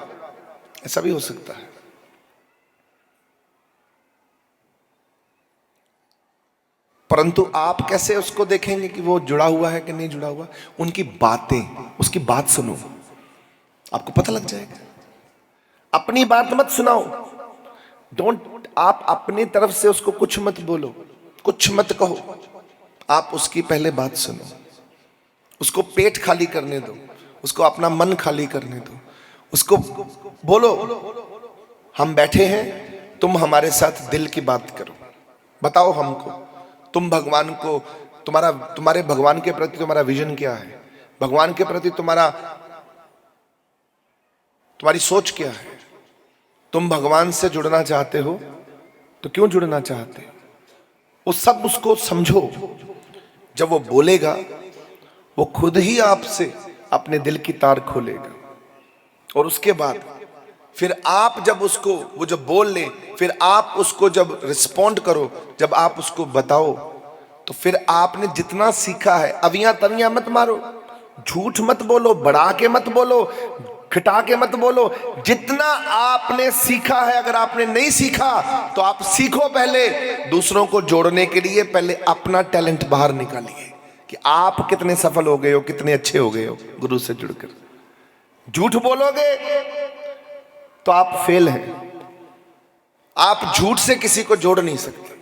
ऐसा भी हो सकता है। परंतु आप कैसे उसको देखेंगे कि वो जुड़ा हुआ है कि नहीं जुड़ा हुआ? उनकी बातें, उसकी बात सुनो, आपको पता लग जाएगा। अपनी बात मत सुनाओ, आप अपनी तरफ से उसको कुछ मत बोलो, कुछ मत कहो। आप उसकी पहले बात सुनो, उसको पेट खाली करने दो, उसको अपना मन खाली करने दो। उसको बोलो, हम बैठे हैं, तुम हमारे साथ दिल की बात करो, बताओ हमको तुम भगवान को, तुम्हारे भगवान के प्रति तुम्हारा विजन क्या है, भगवान के प्रति तुम्हारी सोच क्या है। तुम भगवान से जुड़ना चाहते हो तो क्यों जुड़ना चाहते हो, वो सब उसको समझो। जब वो बोलेगा, वो खुद ही आपसे अपने दिल की तार खोलेगा। और उसके बाद फिर आप जब उसको, वो जब बोल ले, फिर आप उसको जब रिस्पॉन्ड करो, जब आप उसको बताओ, तो फिर आपने जितना सीखा है, अवियां तवियां मत मारो, झूठ मत बोलो, बढ़ा के मत बोलो, घटा के मत बोलो। जितना आपने सीखा है, अगर आपने नहीं सीखा तो आप सीखो। पहले दूसरों को जोड़ने के लिए पहले अपना टैलेंट बाहर निकालिए कि आप कितने सफल हो गए हो, कितने अच्छे हो गए हो गुरु से जुड़कर। झूठ बोलोगे तो आप फेल हैं। आप झूठ से किसी को जोड़ नहीं सकते।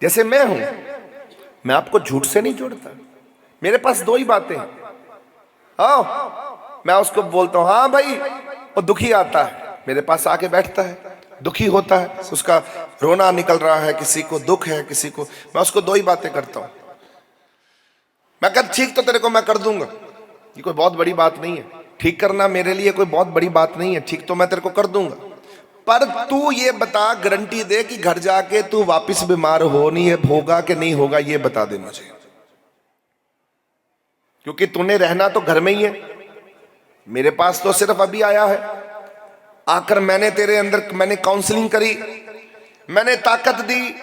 जैसे मैं हूं, मैं आपको झूठ से नहीं जोड़ता। मेरे पास दो ही बातें हैं। मैं उसको बोलता हूं हाँ भाई, वो दुखी आता है, मेरे पास आके बैठता है, दुखी होता है, उसका रोना निकल रहा है, किसी को दुख है, किसी को, मैं उसको दो ही बातें करता हूं। मैं कहता ठीक तो तेरे को मैं कर दूंगा, ये कोई बहुत बड़ी बात नहीं है, ठीक करना मेरे लिए कोई बहुत बड़ी बात नहीं है, ठीक तो मैं तेरे को कर दूंगा, पर तू ये बता, गारंटी दे कि घर जाके तू वापस बीमार होगा कि नहीं होगा, ये बता दे मुझे, क्योंकि तूने रहना तो घर में ही है। मेरे पास तो सिर्फ अभी आया है, आकर मैंने काउंसलिंग करी, मैंने ताकत दी,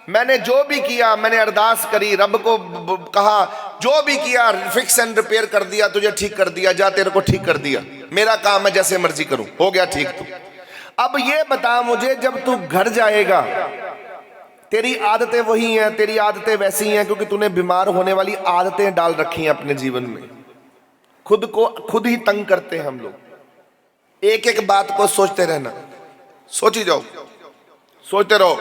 मैंने जो भी किया, मैंने अरदास करी, रब को कहा, जो भी किया, फिक्स एंड रिपेयर कर दिया, तुझे ठीक कर दिया, जा तेरे को ठीक कर दिया, मेरा काम है जैसे मर्जी करूं, हो गया ठीक। तू अब ये बता मुझे, जब तू घर जाएगा, तेरी आदतें वही हैं, तेरी आदतें वैसी हैं, क्योंकि तूने बीमार होने वाली आदतें डाल रखी हैं अपने जीवन में। खुद को खुद ही तंग करते हैं हम लोग। एक एक बात को सोचते रहना, सोची जाओ, सोचते रहो।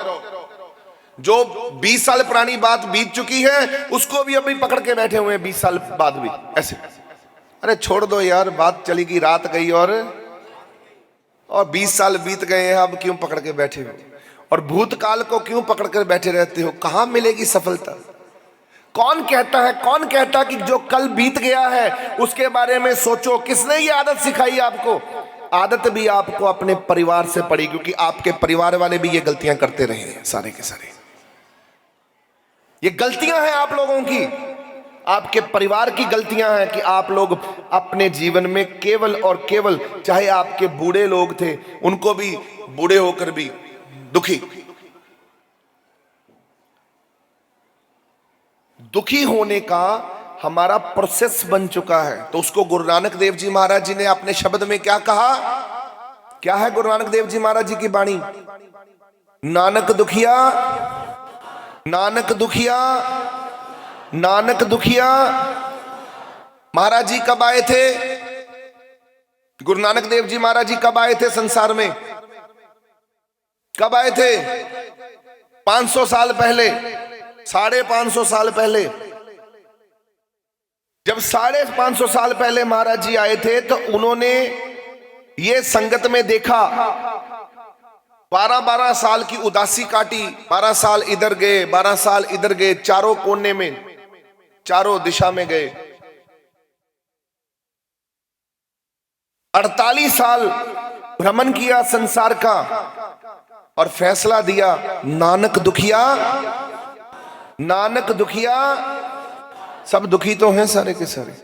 जो 20 साल पुरानी बात बीत चुकी है, उसको भी अभी पकड़ के बैठे हुए हैं 20 साल बाद भी ऐसे। अरे छोड़ दो यार, बात चली गई, रात गई और 20 साल बीत गए हैं, अब क्यों पकड़ के बैठे हो? और भूतकाल को क्यों पकड़ कर बैठे रहते हो? कहां मिलेगी सफलता? कौन कहता कि जो कल बीत गया है उसके बारे में सोचो? किसने ये आदत सिखाई आपको? आदत भी आपको अपने परिवार से पड़ी, क्योंकि आपके परिवार वाले भी ये गलतियां करते रहे हैं, सारे के सारे। ये गलतियां हैं आप लोगों की, आपके परिवार की गलतियां हैं कि आप लोग अपने जीवन में केवल और केवल, चाहे आपके बूढ़े लोग थे, उनको भी बूढ़े होकर भी दुखी, दुखी होने का हमारा प्रोसेस बन चुका है। तो उसको गुरु नानक देव जी महाराज जी ने अपने शब्द में क्या कहा? क्या है गुरु नानक देव जी महाराज जी की वाणी? नानक दुखिया, नानक दुखिया, नानक दुखिया। महाराज जी कब आए थे? गुरु नानक देव जी महाराज जी कब आए थे संसार में? कब आए थे? 500 साल पहले, 550 साल पहले। जब 550 साल पहले महाराज जी आए थे तो उन्होंने ये संगत में देखा, 12-12 साल की उदासी काटी। 12 साल इधर गए, 12 साल इधर गए, चारों कोने में, चारों दिशा में गए। 48 साल भ्रमण किया संसार का और फैसला दिया, नानक दुखिया, नानक दुखिया। सब दुखी तो हैं सारे के सारे।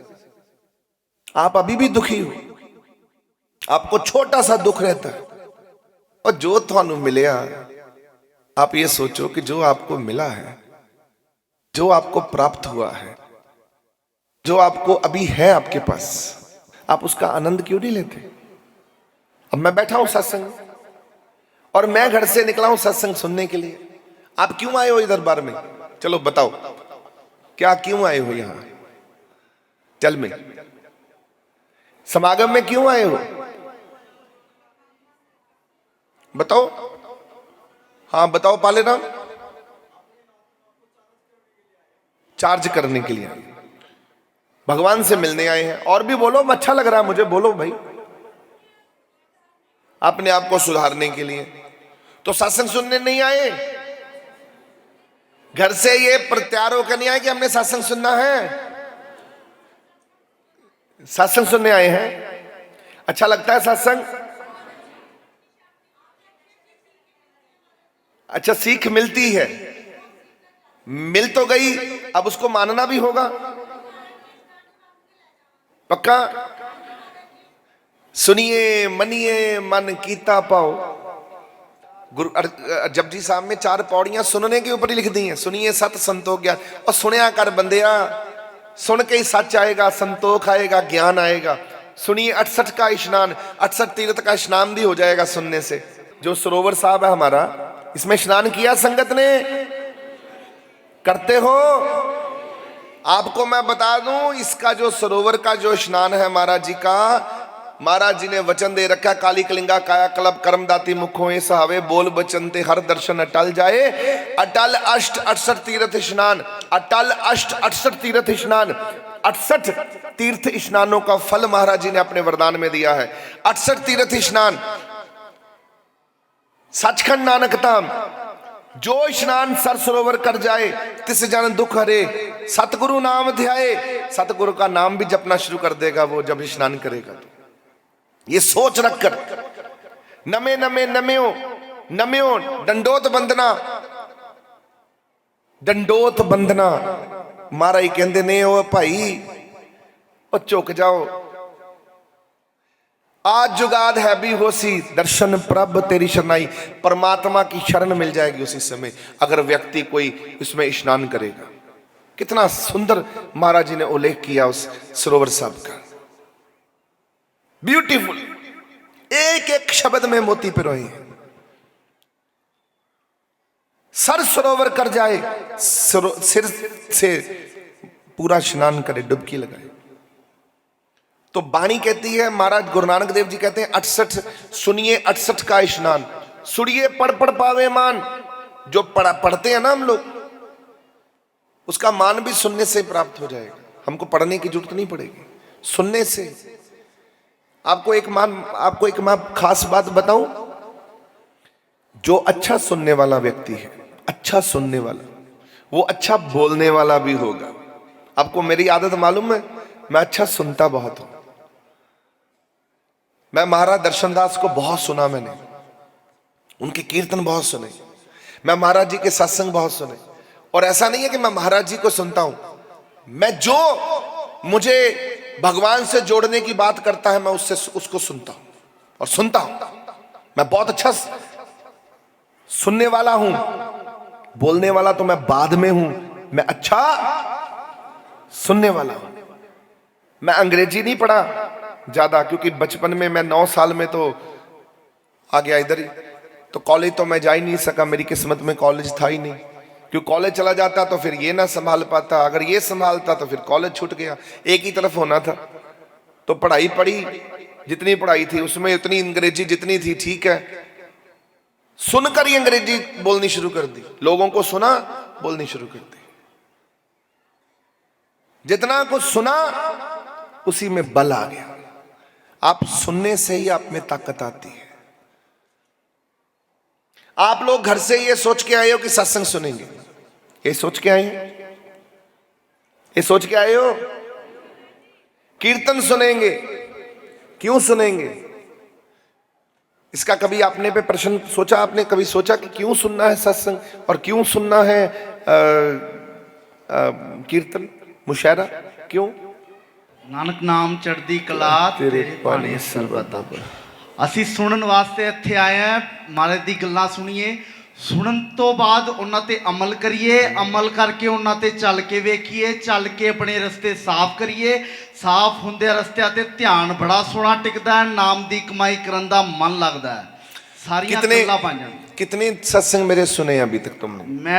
आप अभी भी दुखी हो, आपको छोटा सा दुख रहता है। और जो थानू मिले, आप ये सोचो कि जो आपको मिला है, जो आपको प्राप्त हुआ है, जो आपको अभी है आपके पास, आप उसका आनंद क्यों नहीं लेते? अब मैं बैठा हूं सत्संग और मैं घर से निकला हूं सत्संग सुनने के लिए। आप क्यों आए हो इधर दरबार में? चलो बताओ, क्या क्यों आए हो? यहां चल में समागम में क्यों आए हो? बताओ। हाँ बताओ पाले राम। चार्ज करने के लिए, भगवान से मिलने आए हैं। और भी बोलो, अच्छा लग रहा है मुझे, बोलो भाई। अपने आप को सुधारने के लिए। तो सत्संग सुनने नहीं आए, घर से ये प्रत्यार होकर नहीं आए कि हमने सत्संग सुनना है। सत्संग सुनने आए हैं। अच्छा लगता है सत्संग? अच्छा, सीख मिलती है, मिल तो गई, अब उसको मानना भी होगा। पक्का? सुनिए मनिए मन कीता पाओ। गुरु जपजी साहब में 4 पौड़ियां सुनने के ऊपर ही लिख दी हैं। सुनिए सत संतोख ज्ञान। और सुनिया कर बंदिया, सुन के ही सच आएगा, संतोख आएगा, ज्ञान आएगा। सुनिए 68 का स्नान, 68 तीर्थ का स्नान भी हो जाएगा सुनने से। जो सरोवर साहब है हमारा, इसमें स्नान किया संगत ने? करते हो? आपको मैं बता दूं, इसका जो सरोवर का जो स्नान है महाराज जी का, महाराज जी ने वचन दे रखा, काली कलिंगा काया कल्प कर्मदाती मुखों ये सहावे बोल बचनते हर दर्शन अटल जाए। अटल अष्ट 68 तीर्थ स्नान, अटल अष्ट 68 तीर्थ स्नान, 68 तीर्थ स्नानों का फल महाराज जी ने अपने वरदान में दिया है। 68 तीर्थ स्नान, सचखंड नानक धाम। जो स्नान सर सरोवर कर जाए तिस जन दुख हरे, सतगुरु नाम ध्याए। सतगुरु का नाम भी जपना शुरू कर देगा वो जब स्नान करेगा। तो ये सोच रखकर नमे नमे नम्यो नम्यो दंडोत बंदना, दंडोत बंदना। महाराज कहते ने ओ भाई ओ झुक जाओ, आज जुगाद है भी होसी दर्शन प्रभ तेरी शरणाई। परमात्मा की शरण मिल जाएगी उसी समय अगर व्यक्ति कोई इसमें स्नान करेगा। कितना सुंदर महाराज जी ने उल्लेख किया उस सरोवर साहब का। ब्यूटीफुल, एक एक शब्द में मोती पिरोए हैं। सर सरोवर कर जाए, सिर से पूरा स्नान करे, डुबकी लगाए। तो वाणी कहती है, महाराज गुरु नानक देव जी कहते हैं 68 सुनिए 68 का स्नान। सुनिए पढ़ पढ़ पावे मान। जो पढ़ते हैं ना हम लोग, उसका मान भी सुनने से प्राप्त हो जाएगा। हमको पढ़ने की जरूरत नहीं पड़ेगी, सुनने से। आपको एक मैं खास बात बताऊं, जो अच्छा सुनने वाला व्यक्ति है, अच्छा सुनने वाला, वो अच्छा बोलने वाला भी होगा। आपको मेरी आदत मालूम है, मैं अच्छा सुनता बहुत हूं। मैं महाराज दर्शनदास को बहुत सुना, मैंने उनके कीर्तन बहुत सुने, मैं महाराज जी के सत्संग बहुत सुने। और ऐसा नहीं है कि मैं महाराज जी को सुनता हूं, मैं जो मुझे भगवान से जोड़ने की बात करता है मैं उसको सुनता हूं और सुनता हूं। मैं बहुत अच्छा सुनने वाला हूं, बोलने वाला तो मैं बाद में हूं। मैं अच्छा सुनने वाला हूं। मैं अंग्रेजी नहीं पढ़ा ज्यादा, क्योंकि बचपन में मैं 9 साल में तो आ गया इधर ही, तो कॉलेज तो मैं जा ही नहीं सका, मेरी किस्मत में कॉलेज था ही नहीं। क्योंकि कॉलेज चला जाता तो फिर ये ना संभाल पाता, अगर ये संभालता तो फिर कॉलेज छूट गया, एक ही तरफ होना था। तो पढ़ाई पढ़ी, जितनी पढ़ाई थी उसमें उतनी अंग्रेजी जितनी थी ठीक है, सुनकर ही अंग्रेजी बोलनी शुरू कर दी, लोगों को सुना बोलनी शुरू कर दी। जितना कुछ सुना उसी में बल आ गया। आप सुनने से ही आप में ताकत आती है। आप लोग घर से ये सोच के आए हो कि सत्संग सुनेंगे, ये सोच के आए हो, ये सोच के आए हो कीर्तन सुनेंगे। क्यों सुनेंगे? इसका कभी आपने पे प्रश्न सोचा? आपने कभी सोचा कि क्यों सुनना है सत्संग और क्यों सुनना है कीर्तन मुशायरा? क्यों? ਨਾਨਕ ਨਾਮ ਚੜ੍ਹਦੀ ਕਲਾ ਤੇਰੇ ਤੇਰੇ ਭਾਣੇ ਭਾਣੇ ਸਰਬਦਾ। ਅਸੀਂ ਸੁਣਨ ਵਾਸਤੇ ਇੱਥੇ ਆਏ ਹਾਂ। ਮਹਾਰਾਜ ਦੀ ਗੱਲਾਂ ਸੁਣੀਏ, ਸੁਣਨ ਤੋਂ ਬਾਅਦ ਉਹਨਾਂ ਤੇ ਅਮਲ ਕਰੀਏ, ਅਮਲ ਕਰਕੇ ਉਹਨਾਂ ਤੇ ਚੱਲ ਕੇ ਵੇਖੀਏ, ਚੱਲ ਕੇ ਆਪਣੇ ਰਸਤੇ ਸਾਫ਼ ਕਰੀਏ। ਸਾਫ਼ ਹੁੰਦੇ ਰਸਤਿਆਂ ਤੇ ਧਿਆਨ ਬੜਾ ਸੋਹਣਾ ਟਿਕਦਾ ਹੈ, ਨਾਮ ਦੀ ਕਮਾਈ ਕਰਨ ਦਾ ਮਨ ਲੱਗਦਾ ਹੈ, ਸਾਰੀਆਂ ਗੱਲਾਂ ਬਣ ਜਾਂਦੀਆਂ। कितने सत्संग मेरे सुने अभी तक तुमने? मैं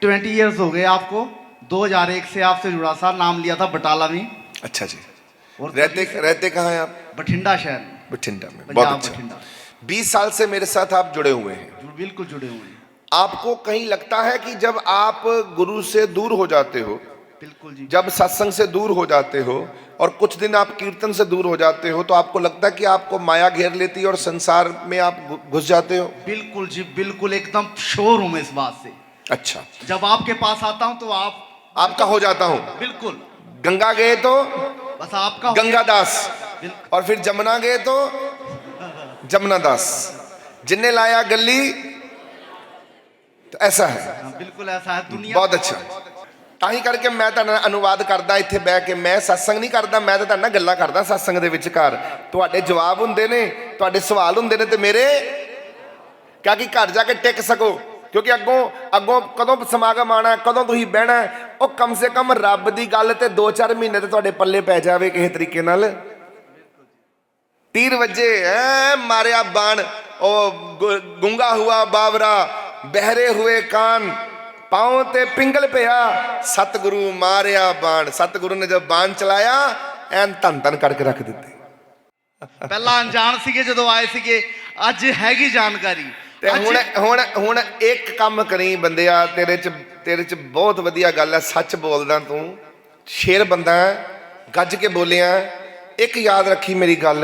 20 ईयर्स हो गए आपको। 2001 से आपसे जुड़ा था, नाम लिया था बटाला में। अच्छा जी। और रहते कहाँ हैं आप? बठिंडा शहर में, बठिंडा में। बहुत पंजाब अच्छा। बठिंडा। 20 साल से मेरे साथ आप जुड़े हुए हैं। बिल्कुल जुड़े हुए हैं। आपको कहीं लगता है कि जब आप गुरु से दूर हो जाते हो, बिल्कुल जी, जब सत्संग से दूर हो जाते हो और कुछ दिन आप कीर्तन से दूर हो जाते हो, तो आपको लगता है कि आपको माया घेर लेती है और संसार में आप घुस जाते हो? बिल्कुल जी, बिल्कुल एकदम श्योर हूँ मैं इस बात से। अच्छा। जब आपके पास आता हूँ तो आपका हो जाता हूँ। बिल्कुल गंगा गए तो बस आपका गंगा दास, बिल्कुल। और फिर जमुना गए तो जमुना दास, जिन्ने लाया गली। तो ऐसा है। हाँ, बिल्कुल ऐसा है दुनिया। बहुत अच्छा। ਤਾਂ ਹੀ ਕਰਕੇ ਮੈਂ ਤੁਹਾਡੇ ਨਾਲ ਅਨੁਵਾਦ ਕਰਦਾ ਇੱਥੇ ਬਹਿ ਕੇ। ਮੈਂ ਸਤਸੰਗ ਨਹੀਂ ਕਰਦਾ, ਮੈਂ ਤਾਂ ਤੁਹਾਡੇ ਨਾਲ ਗੱਲਾਂ ਕਰਦਾ ਸਤਸੰਗ ਦੇ ਵਿਚਕਾਰ। ਤੁਹਾਡੇ ਜਵਾਬ ਹੁੰਦੇ ਨੇ, ਤੁਹਾਡੇ ਸਵਾਲ ਹੁੰਦੇ ਨੇ ਤੇ ਮੇਰੇ, ਕਿਆ ਕਿ ਘਰ ਜਾ ਕੇ ਟਿਕ ਸਕੋ। ਕਿਉਂਕਿ ਅੱਗੋਂ ਕਦੋਂ ਸਮਾਗਮ ਆਣਾ, ਕਦੋਂ ਤੁਸੀਂ ਬਹਿਣਾ, ਉਹ ਕਮ ਸੇ ਕਮ ਰੱਬ ਦੀ ਗੱਲ ਤੇ 2-4 ਮਹੀਨੇ ਤੇ ਤੁਹਾਡੇ ਪੱਲੇ ਪੈ ਜਾਵੇ ਕਿਸੇ ਤਰੀਕੇ ਨਾਲ। ਤੀਰ ਵੱਜੇ ਐ ਮਾਰਿਆ ਬਾਣ, ਉਹ ਗੁੰਗਾ ਹੁਆ ਬਾਵਰਾ, ਬਹਿਰੇ ਹੋਏ ਕਾਨ, पांव ते पिंगल पिया, सतगुरु मारिया बाण। सतगुरु ने जब बाण चलाया एन धन धन करके रख दिते। ਪਹਿਲਾਂ ਅਣਜਾਣ ਸੀਗੇ ਜਦੋਂ ਆਏ ਸੀਗੇ, ਅੱਜ ਹੈਗੀ ਜਾਣਕਾਰੀ। ਤੇ ਹੁਣ ਇੱਕ ਕੰਮ ਕਰੀ ਬੰਦਿਆ, ਤੇਰੇ ਚ ਬਹੁਤ ਵਧੀਆ ਗੱਲ ਹੈ, ਸੱਚ ਬੋਲਦਾ ਤੂੰ, ਸ਼ੇਰ ਬੰਦਾ ਗੱਜ ਕੇ ਬੋਲਿਆ। ਇੱਕ ਯਾਦ ਰੱਖੀ ਮੇਰੀ ਗੱਲ,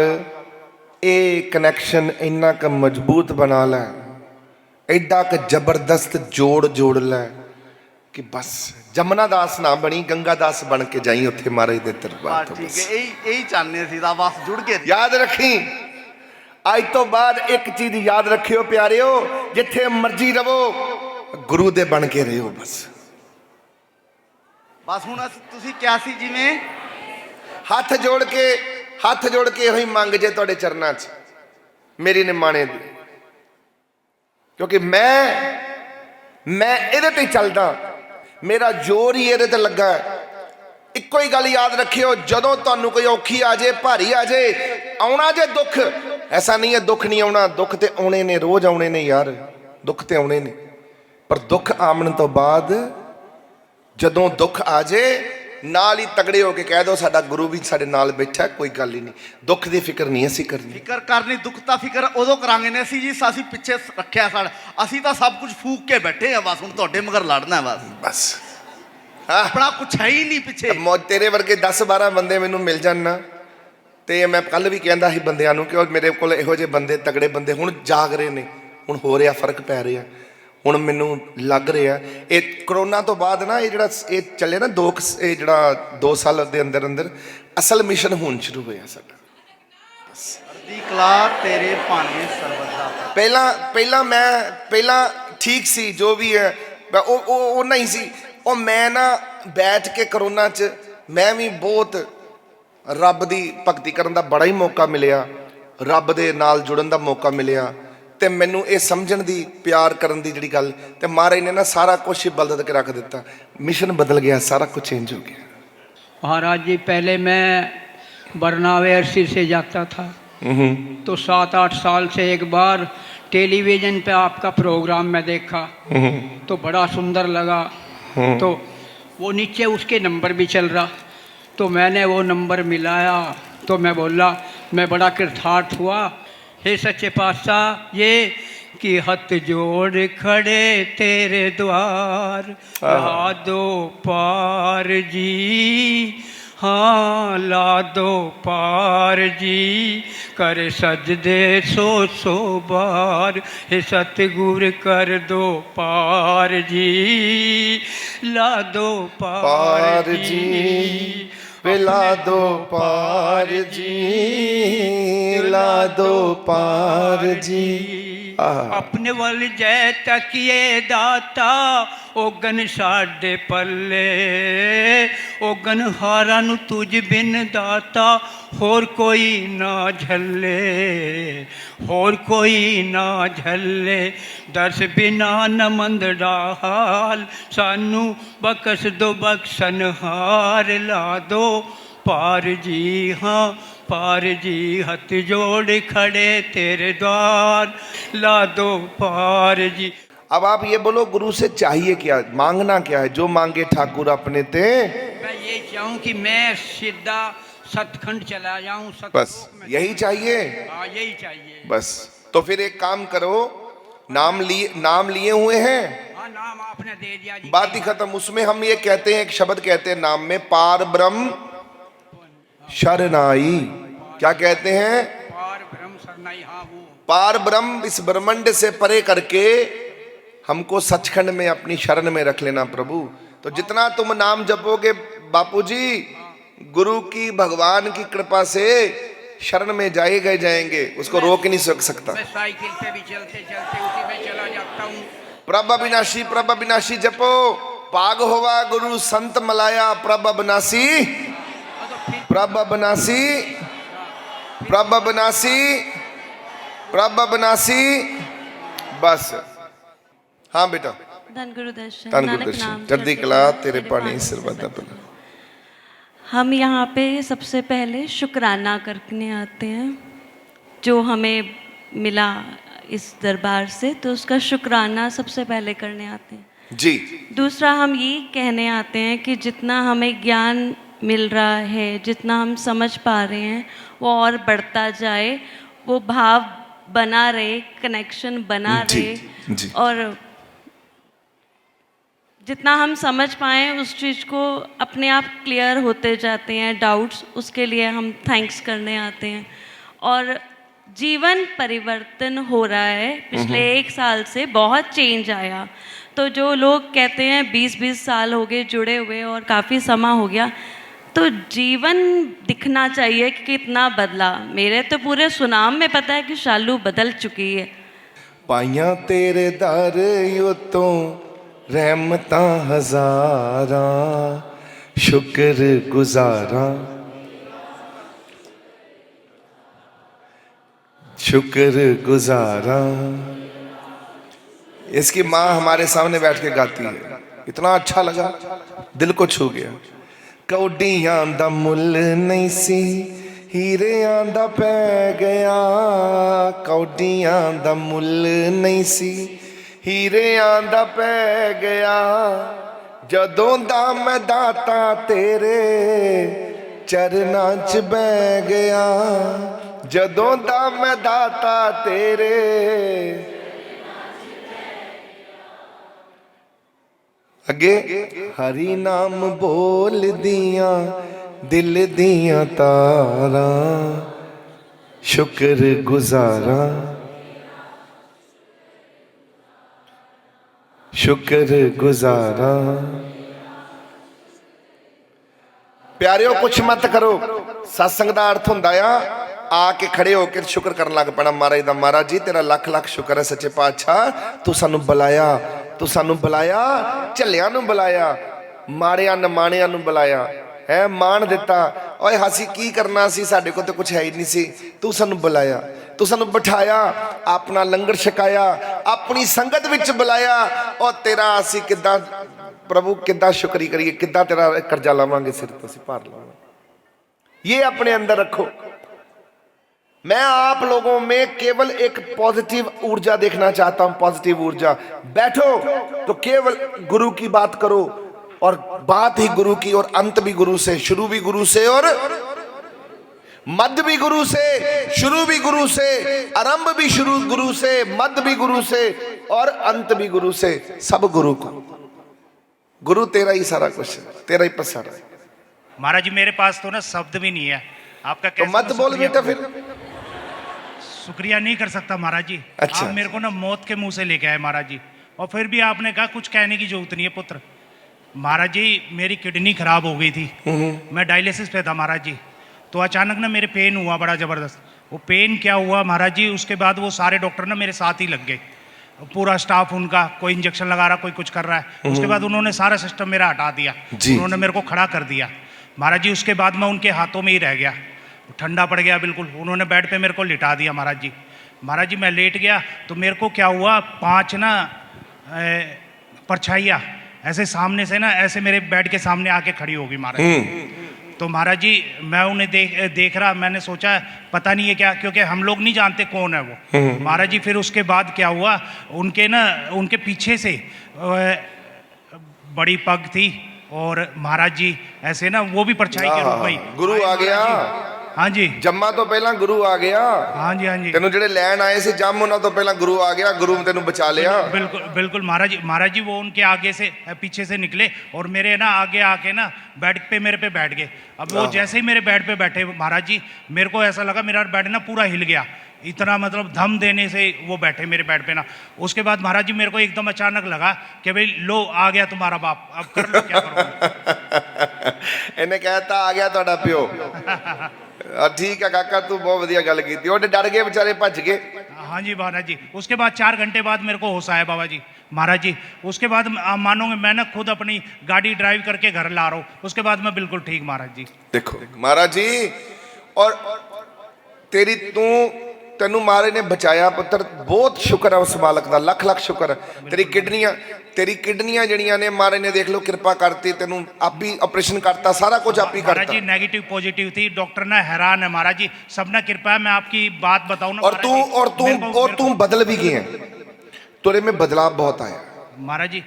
ਇਹ ਕਨੈਕਸ਼ਨ ਇੰਨਾ ਕ ਮਜ਼ਬੂਤ ਬਣਾ ਲੈ, ਐਡਾ ਕ ਜ਼ਬਰਦਸਤ ਜੋੜ ਲੈ ਕਿ ਬਸ ਜਮਨਾ ਦਾਸ ਨਾ ਬਣੀ, ਗੰਗਾ ਦਾਸ ਬਣ ਕੇ ਜਾਈ ਉੱਥੇ ਮਹਾਰਾਜ ਦੇ ਦਰਬਾਰ ਤੋਂ। ਠੀਕ ਹੈ, ਇਹੀ ਚਾਹੁੰਦੇ ਸੀ ਦਾ, ਬਸ ਜੁੜ ਕੇ ਯਾਦ ਰੱਖੀ। ਅੱਜ ਤੋਂ ਬਾਅਦ ਇੱਕ ਚੀਜ਼ ਯਾਦ ਰੱਖਿਓ ਪਿਆਰਿਓ, ਜਿੱਥੇ ਮਰਜ਼ੀ ਰਵੋ ਗੁਰੂ ਦੇ ਬਣ ਕੇ ਰਹੋ ਬਸ। ਬਸ ਹੁਣ ਤੁਸੀਂ ਕਿਹਾ ਸੀ ਜਿਵੇਂ ਹੱਥ ਜੋੜ ਕੇ ਇਹੋ ਹੀ ਮੰਗ ਜੇ ਤੁਹਾਡੇ ਚਰਨਾਂ 'ਚ ਮੇਰੀ ਨਿਮਾਣੇ ਦੀ। ਕਿਉਂਕਿ ਮੈਂ ਇਹਦੇ ਤੇ ਚੱਲਦਾ, ਮੇਰਾ ਜ਼ੋਰ ਹੀ ਇਹਦੇ ਤੇ ਲੱਗਾ ਹੈ। ਇੱਕੋ ਹੀ ਗੱਲ ਯਾਦ ਰੱਖਿਓ, ਜਦੋਂ ਤੁਹਾਨੂੰ ਕੋਈ ਔਖੀ ਆ ਜੇ, ਭਾਰੀ ਆ ਜੇ, ਆਉਣਾ ਜੇ ਦੁੱਖ, ਐਸਾ ਨਹੀਂ ਹੈ ਦੁੱਖ ਨਹੀਂ ਆਉਣਾ, ਦੁੱਖ ਤੇ ਆਉਣੇ ਨੇ, ਰੋਜ਼ ਆਉਣੇ ਨੇ ਯਾਰ, ਦੁੱਖ ਤੇ ਆਉਣੇ ਨੇ। ਪਰ ਦੁੱਖ ਆਉਣ ਤੋਂ ਬਾਅਦ ਜਦੋਂ ਦੁੱਖ ਆ ਜੇ, ਨਾਲ ਹੀ ਤਗੜੇ ਹੋ ਕੇ ਕਹਿ ਦੋ ਸਾਡਾ ਗੁਰੂ ਵੀ ਸਾਡੇ ਨਾਲ ਬੈਠਾ, ਕੋਈ ਗੱਲ ਹੀ ਨਹੀਂ। ਦੁੱਖ ਦੀ ਫਿਕਰ ਨਹੀਂ ਅਸੀਂ ਕਰਨੀ। ਫਿਕਰ ਕਰਨੀ, ਦੁੱਖ ਤਾਂ ਫਿਕਰ ਉਦੋਂ ਕਰਾਂਗੇ ਨੇ ਅਸੀਂ ਜੀ, ਅਸੀਂ ਪਿੱਛੇ ਰੱਖਿਆ ਸਾਡਾ, ਅਸੀਂ ਤਾਂ ਸਭ ਕੁਝ ਫੂਕ ਕੇ ਬੈਠੇ ਆ, ਬਸ ਹੁਣ ਤੁਹਾਡੇ ਮਗਰ ਲੜਨਾ ਬਸ। ਆਪਣਾ ਕੁਛ ਹੈ ਹੀ ਨਹੀਂ ਪਿੱਛੇ। ਤੇਰੇ ਵਰਗੇ 10-12 ਬੰਦੇ ਮੈਨੂੰ ਮਿਲ ਜਾਣ ਨਾ, ਤੇ ਮੈਂ ਕੱਲ ਵੀ ਕਹਿੰਦਾ ਸੀ ਬੰਦਿਆਂ ਨੂੰ ਕਿ ਮੇਰੇ ਕੋਲ ਇਹੋ ਜਿਹੇ ਬੰਦੇ, ਤਗੜੇ ਬੰਦੇ ਹੁਣ ਜਾਗ ਰਹੇ ਨੇ, ਹੁਣ ਹੋ ਰਿਹਾ, ਫਰਕ ਪੈ ਰਿਹਾ। ਹੁਣ ਮੈਨੂੰ ਲੱਗ ਰਿਹਾ ਇਹ ਕਰੋਨਾ ਤੋਂ ਬਾਅਦ ਨਾ, ਇਹ ਜਿਹੜਾ ਇਹ ਚੱਲੇ ਨਾ ਇਹ ਜਿਹੜਾ 2 ਸਾਲ ਦੇ ਅੰਦਰ ਅਸਲ ਮਿਸ਼ਨ ਹੁਣ ਸ਼ੁਰੂ ਹੋਇਆ ਸਾਡਾ। ਚੜ੍ਹਦੀ ਕਲਾ ਤੇਰੇ ਭਾਣੇ ਸਰਬਦਾ। ਪਹਿਲਾਂ ਠੀਕ ਸੀ, ਜੋ ਵੀ ਹੈ ਉਹ ਨਹੀਂ ਸੀ। ਉਹ ਮੈਂ ਨਾ ਬੈਠ ਕੇ ਕਰੋਨਾ 'ਚ ਮੈਂ ਵੀ ਬਹੁਤ ਰੱਬ ਦੀ ਭਗਤੀ ਕਰਨ ਦਾ ਬੜਾ ਹੀ ਮੌਕਾ ਮਿਲਿਆ, ਰੱਬ ਦੇ ਨਾਲ ਜੁੜਨ ਦਾ ਮੌਕਾ ਮਿਲਿਆ, ਤੇ ਮੈਨੂੰ ਇਹ ਸਮਝਣ ਦੀ, ਪਿਆਰ ਕਰਨ ਦੀ ਜਿਹੜੀ ਗੱਲ, ਤੇ ਮਹਾਰਾਜ ਨੇ ਨਾ ਸਾਰਾ ਕੁਝ ਬਦਲ ਕੇ ਰੱਖ ਦਿੱਤਾ। ਮਿਸ਼ਨ ਬਦਲ ਗਿਆ, ਸਾਰਾ ਕੁਝ ਚੇਂਜ ਹੋ ਗਿਆ। महाराज जी पहले मैं बरनावे अरसी से जाता था, तो 7-8 साल से एक बार टेलीविज़न पे आपका प्रोग्राम मैं देखा तो बड़ा सुंदर लगा। तो वो नीचे उसके नंबर भी चल रहा, तो मैंने वो नंबर मिलाया तो मैं बोला, मैं बड़ा कृतार्थ हुआ। हे सच्चे पातशाह, ये कि हथ जोड़ खड़े तेरे द्वार, ला दो पार जी, हाँ ला दो पार जी, कर सजदे 100 बार, हे सतगुर कर दो पार जी, ला दो पार जी, ला दो पार जी, ला दो पार जी। अपने वल जय तकिए दाता, ओगन साडे पल्ले, ओगन हारा नु तुझ बिन दाता, होर कोई ना झल्ले, होर कोई ना झल्ले, दर्श बिना न मंदड़ा हाल, सानू बख्श दो बख्शन हार, ला दो पार जी, हाँ पार जी, हथ जोड़ खड़े तेरे द्वार, ला दो पार जी। अब आप ये बोलो, गुरु से चाहिए क्या, मांगना क्या है? जो मांगे ठाकुर अपने ते। मैं ये चाहूँ कि मैं सीधा सतखंड चला जाऊँ, बस यही चाहिए। हाँ यही चाहिए बस तो फिर एक काम करो, नाम लिए हुए हैं। हाँ नाम आपने दे दिया जी। बात ही खत्म। उसमें हम ये कहते हैं, एक शब्द कहते हैं नाम में, पार ब्रह्म शरणाई। क्या कहते हैं? पार ब्रह्म शरणाई। हाँ वो पार ब्रह्म, इस ब्रह्मांड से परे करके हमको सचखंड में अपनी शरण में रख लेना प्रभु। तो जितना तुम नाम जपोगे बापूजी, गुरु की भगवान की कृपा से शरण में जाए गए जाएंगे, उसको रोक नहीं सकता। मैं साइकिल पे भी चलते चलते उसी में चला जाता हूँ। प्रभ अविनाशी जपो, पाग होवा गुरु संत मलाया, प्रभ अविनाशी, प्रभ अविनाशी, प्रभ अविनाशी, प्रभ अविनाशी। बस हाँ बेटा। धन गुरु दर्शन, धन नानक गुरु दर्शन, नाम चढ़ती कला तेरे पानी सर्वदा भला। हम यहाँ पे सबसे पहले शुक्राना करने आते हैं, जो हमें मिला इस दरबार से, तो उसका शुक्राना सबसे पहले करने आते हैं जी। दूसरा हम ये कहने आते हैं कि जितना हमें ज्ञान मिल रहा है, जितना हम समझ पा रहे हैं, वो और बढ़ता जाए, वो भाव बना रहे, कनेक्शन बना रहे, जी। और जितना हम समझ पाएँ उस चीज़ को अपने आप क्लियर होते जाते हैं डाउट्स, उसके लिए हम थैंक्स करने आते हैं। और जीवन परिवर्तन हो रहा है, पिछले 1 साल से बहुत चेंज आया। तो जो लोग कहते हैं 20-20 साल हो गए जुड़े हुए और काफ़ी समा हो गया, तो जीवन दिखना चाहिए कि कितना बदला। मेरे तो पूरे सुनाम में पता है कि शालू बदल चुकी है। पाइया तेरे दर तो रहमतां हजारां, शुक्र गुजारा, शुक्र गुजारा। इसकी माँ हमारे सामने बैठ के गाती है, इतना अच्छा लगा, दिल को छू गया। कौडियां दा मुल नहीं सी, हीरियां दा पै गया, कौडियां दा मुल नहीं सी, हीरियां दा पै गया। जदों दा मैं दाता तेरे चरनां च बह गया, जदों दा मैं दाता तेरे। अगे हरी नाम बोल दिया दिल दिया तारा, शुक्र गुजारा, शुक्र गुजारा। प्यारियों कुछ मत करो, सत्संग का अर्थ हुंदा आके खड़े होकर शुक्र करन लग पैना महाराज दा। महाराज जी तेरा लख लख शुक्र है सच्चे पातशाह, तू सानू बुलाया, तू सानू बुलाया, झल्लियां नू बुलाया, माड़ियां नमाणियां नू बुलाया है, मान दिता। ओए हासी की करना सी, साडे को तो कुछ है ही नहीं सी, तू सानू बुलाया, तू सानू बिठाया, अपना लंगर छकाया, अपनी संगत विच बुलाया। और तेरा असी किदां प्रभु किद्दां शुक्री करिए, किद्दां तेरा कर्जा लावांगे, सिर तो असीं भार लावांगे। ये अपने अंदर रखो। मैं आप लोगों में केवल एक पॉजिटिव ऊर्जा देखना चाहता हूं, पॉजिटिव ऊर्जा। बैठो तो केवल गुरु की बात करो, और बात ही गुरु की, और अंत भी गुरु से, शुरू भी गुरु से, और मध्य भी गुरु से, शुरू भी गुरु से, आरंभ भी शुरू गुरु से, मध्य भी गुरु से, और अंत भी गुरु से। सब गुरु को, गुरु तेरा ही सारा कुछ है, तेरा ही पसारा है। महाराज जी मेरे पास तो ना शब्द भी नहीं है आपका, तो मत बोल बेटा, फिर शुक्रिया नहीं कर सकता महाराज जी। अच्छा। आप मेरे को ना मौत के मुंह से लेके आए महाराज जी, और फिर भी आपने कहा कुछ कहने की जरूरत नहीं है पुत्र। महाराज जी मेरी किडनी खराब हो गई थी, मैं डायलिसिस पे था महाराज जी। तो अचानक ना मेरे पेन हुआ बड़ा ज़बरदस्त। वो पेन क्या हुआ महाराज जी, उसके बाद वो सारे डॉक्टर ना मेरे साथ ही लग गए, पूरा स्टाफ उनका, कोई इंजेक्शन लगा रहा, कोई कुछ कर रहा है। उसके बाद उन्होंने सारा सिस्टम मेरा हटा दिया, उन्होंने मेरे को खड़ा कर दिया महाराज जी। उसके बाद मैं उनके हाथों में ही रह गया, ठंडा पड़ गया बिल्कुल। उन्होंने बेड पे मेरे को लिटा दिया महाराज जी। महाराज जी मैं लेट गया तो मेरे को क्या हुआ, 5 ना परछाइयाँ ऐसे सामने से ना ऐसे मेरे बेड के सामने आके खड़ी होगी महाराज जी। तो महाराज जी मैं उन्हें देख रहा, मैंने सोचा पता नहीं है क्या, क्योंकि हम लोग नहीं जानते कौन है वो। महाराज जी फिर उसके बाद क्या हुआ, उनके पीछे से बड़ी पग थी, और महाराज जी ऐसे ना वो भी परछाई के रूप में गुरु आ गया। हाँ जी, जम्मा तो पहला गुरु आ गया। हाँ जी, हाँ जी। तेनों जेडे लैन आए सी जम, उन्होंने तो पहला गुरु आ गया, गुरु ने तेनों बचा लिया। बिल्कुल बिल्कुल महाराज जी वो उनके आगे से पीछे से निकले और मेरे ना आगे आके ना बेड पे मेरे पे बैठ गए। अब वो जैसे ही मेरे बेड पे बैठे महाराज जी, मेरे को ऐसा लगा मेरा बेड ना पूरा हिल गया, इतना मतलब धम देने से वो बैठे मेरे बेड पे ना। उसके बाद महाराज जी मेरे को एकदम अचानक लगा कि भाई लो आ गया तुम्हारा बाप, अब कर लो क्या करो। इन्हें कहता आ गया ਤੁਹਾਡਾ ਪਿਓ। ठीक है काका, तू बहुत बढ़िया गल की। ओडे डर गए बेचारे, भज गए। हाँ जी महाराज जी। उसके बाद 4 घंटे बाद मेरे को होश आया बाबा जी महाराज जी। उसके बाद आप मानोगे मैं ना खुद अपनी गाड़ी ड्राइव करके घर ला रहा हूँ, उसके बाद मैं बिल्कुल ठीक महाराज जी। देखो महाराज जी, और तेरी तेनू महाराज ने बचाया पुत्र, बहुत शुक्र है उस मालक का, लख लख शुक्र है। तेरी किडनियां जड़ियां ने महाराज ने देख लो कृपा करती, तेनू आप ही ऑपरेशन करता, सारा कुछ आप ही करता। महाराज जी नेगेटिव पॉजिटिव थी, डॉक्टर ना हैरान है महाराज जी, सबने कृपा है। मैं आपकी बात बताऊं ना और तू बदल भी गए हैं, तेरे में बदलाव बहुत आया महाराज जी।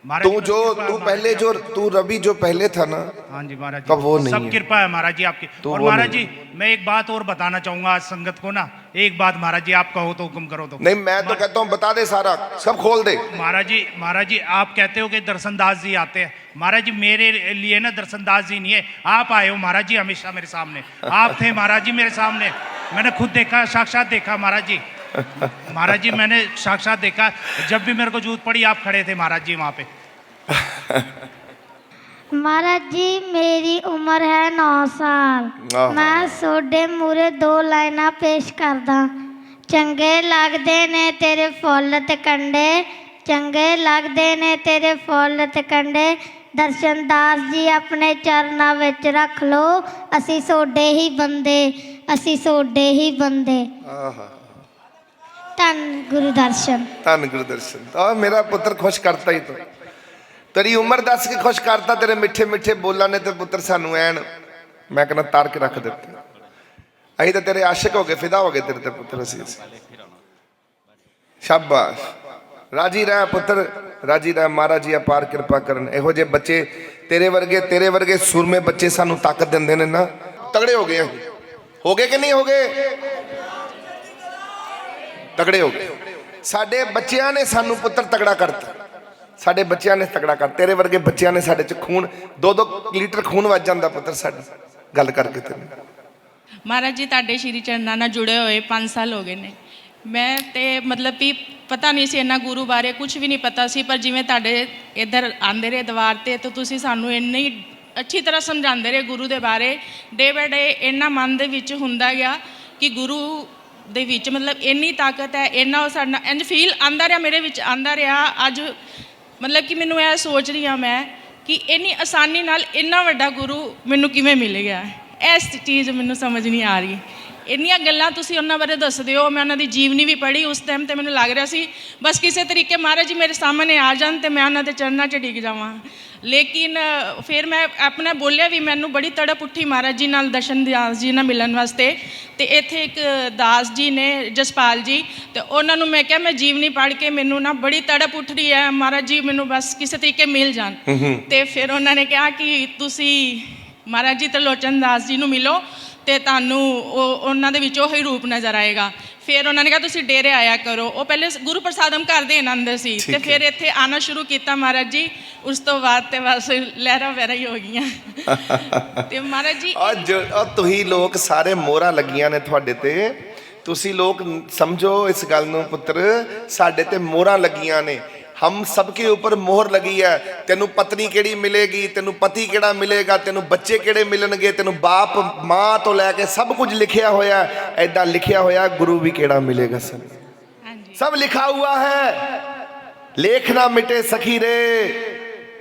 तू पहले तू रवि जो पहले था ना, हाँ जी महाराज जी, कब वो नहीं सब है। कृपा है महाराज जी आपकी। और महाराज जी मैं एक बात और बताना चाहूंगा आज संगत को ना, एक बात महाराज जी, आप कहो तो हुक्म करो तो। नहीं मैं तो कहता हूँ बता दे, सारा सब खोल दे। महाराज जी आप कहते हो कि दर्शनदास जी आते हैं, महाराज जी मेरे लिए ना दर्शनदास जी नहीं है, आप आए हो महाराज जी हमेशा मेरे सामने। आप थे महाराज जी मेरे सामने, मैंने खुद देखा, साक्षात देखा महाराज जी। महाराज जी मैंने साक्षात देखा, जब भी मेरे को जरूरत पड़ी आप खड़े थे महाराज जी वहाँ पे। महाराज जी मेरी उम्र है 9 साल, मैं सोडे मूरे 2 लाइना पेश करदा। चंगे लगदे ने तेरे फुੱਲ ते कंडे, चंगे लगदे ने तेरे फुੱਲ ते कंडे, दर्शनदास जी अपने चरनां विच रख लो, असी सोडे ही बंदे, असी सोडे ही बंदे। धन गुरु दर्शन, धन गुरु दर्शन। तो मेरा पुत्र खुश करता ही, तो तेरी उम्र दस के खुश करता, तेरे मिठे मिठे बोलों ने तो पुत्र सानू ऐन मैं कहना तार के रख देते। अं तो तेरे आशिक हो गए, फिदा हो गए तेरे ते पुत्र। असी शाबाश, राजी रह पुत्र, राजी रह। महाराज जी अपार कृपा करन, इहो जे बच्चे तेरे वर्गे सुरमे बच्चे सानू ताकत देंदे ने ना। तगड़े हो गए कि नहीं हो गए? तगड़े हो गए। साडे बच्चियां ने सानू पुत्र तगड़ा करता, साडे बच्चियां ने तगड़ा कर। तेरे वर्गे बच्चियां ने साडे च खून 2-2 लीटर खून वज जांदा पुत्र साडा गल करके। तेन महाराज जी तुहाडे श्री चरनां नाल जुड़े हुए 5 साल हो गए ने। मैं तो मतलब भी पता नहीं सी इन्ना गुरु बारे, कुछ भी नहीं पता सी, पर जिवें तुहाडे इधर आंदे रहे दवार ते तो तुसीं सानू इन्नी अच्छी तरह समझाते रहे गुरु के बारे। डे बाय डे इन्ना मन दे विच हुंदा गया कि गुरु दे विच मतलब इन्नी ताकत है, इन्ना वो साडा इंज फील आंदा रहा, मेरे विच आंदा रहा। अज मतलब कि मैनू यह सोच रही हाँ मैं कि इन्नी आसानी नाल इन्ना वड्डा गुरु मैनू किवें मिल गया, इस चीज़ मैनू समझ नहीं आ रही ਇੰਨੀਆਂ ਗੱਲਾਂ ਤੁਸੀਂ ਉਹਨਾਂ ਬਾਰੇ ਦੱਸਦੇ ਹੋ। ਮੈਂ ਉਹਨਾਂ ਦੀ ਜੀਵਨੀ ਵੀ ਪੜ੍ਹੀ ਉਸ ਟਾਈਮ, ਤੇ ਮੈਨੂੰ ਲੱਗ ਰਿਹਾ ਸੀ ਬਸ ਕਿਸੇ ਤਰੀਕੇ ਮਹਾਰਾਜ ਜੀ ਮੇਰੇ ਸਾਹਮਣੇ ਆ ਜਾਣ ਤੇ ਮੈਂ ਉਹਨਾਂ ਦੇ ਚਰਨਾਂ 'ਚ ਡਿੱਗ ਜਾਵਾਂ। ਲੇਕਿਨ ਫਿਰ ਮੈਂ ਆਪਣਾ ਬੋਲਿਆ ਵੀ, ਮੈਨੂੰ ਬੜੀ ਤੜਪ ਉੱਠੀ ਮਹਾਰਾਜ ਜੀ ਨਾਲ, ਦਰਸ਼ਨ ਦਾਸ ਜੀ ਨਾਲ ਮਿਲਣ ਵਾਸਤੇ। ਤੇ ਇੱਥੇ ਇੱਕ ਦਾਸ ਜੀ ਨੇ ਜਸਪਾਲ ਜੀ, ਤੇ ਉਹਨਾਂ ਨੂੰ ਮੈਂ ਕਿਹਾ ਮੈਂ ਜੀਵਨੀ ਪੜ੍ਹ ਕੇ ਮੈਨੂੰ ਨਾ ਬੜੀ ਤੜਪ ਉੱਠ ਰਹੀ ਹੈ, ਮਹਾਰਾਜ ਜੀ ਮੈਨੂੰ ਬਸ ਕਿਸੇ ਤਰੀਕੇ ਮਿਲ ਜਾਣ। ਤੇ ਫਿਰ ਉਹਨਾਂ ਨੇ ਕਿਹਾ ਕਿ ਤੁਸੀਂ ਮਹਾਰਾਜ ਜੀ ਤਰਲੋਚਨ ਦਾਸ ਜੀ ਨੂੰ ਮਿਲੋ ਤੇ ਤੁਹਾਨੂੰ ਉਹਨਾਂ ਦੇ ਵਿੱਚ ਉਹੀ ਰੂਪ ਨਜ਼ਰ ਆਏਗਾ। ਫਿਰ ਉਹਨਾਂ ਨੇ ਕਿਹਾ ਤੁਸੀਂ ਡੇਰੇ ਆਇਆ ਕਰੋ। ਉਹ ਪਹਿਲੇ ਗੁਰੂ ਪ੍ਰਸਾਦਮ ਕਰਦੇ ਆਨੰਦ ਸੀ, ਤੇ ਫਿਰ ਇੱਥੇ ਆਉਣਾ ਸ਼ੁਰੂ ਕੀਤਾ ਮਹਾਰਾਜ ਜੀ। ਉਸ ਤੋਂ ਬਾਅਦ ਤੇ ਬਸ ਲਹਿਰਾਂ ਵਹਿਰਾਂ ਹੀ ਹੋ ਗਈਆਂ। ਤੇ ਮਹਾਰਾਜ ਜੀ ਤੁਸੀਂ ਲੋਕ ਸਾਰੇ ਮੋਹਰਾਂ ਲੱਗੀਆਂ ਨੇ ਤੁਹਾਡੇ ਤੇ। ਤੁਸੀਂ ਲੋਕ ਸਮਝੋ ਇਸ ਗੱਲ ਨੂੰ ਪੁੱਤਰ, ਸਾਡੇ ਤੇ ਮੋਹਰਾਂ ਲੱਗੀਆਂ ਨੇ। हम सबके ऊपर मोहर लगी है। तेनू पत्नी केड़ी मिलेगी, तेनू पति केड़ा मिलेगा, तेनू बच्चे केड़े मिलणगे, तेनू बाप माँ तो लैके सब कुछ लिखिया होया। ऐदा लिखिया होया गुरु भी केड़ा मिलेगा, सब लिखा हुआ है। लेख ना मिटे सखी रे,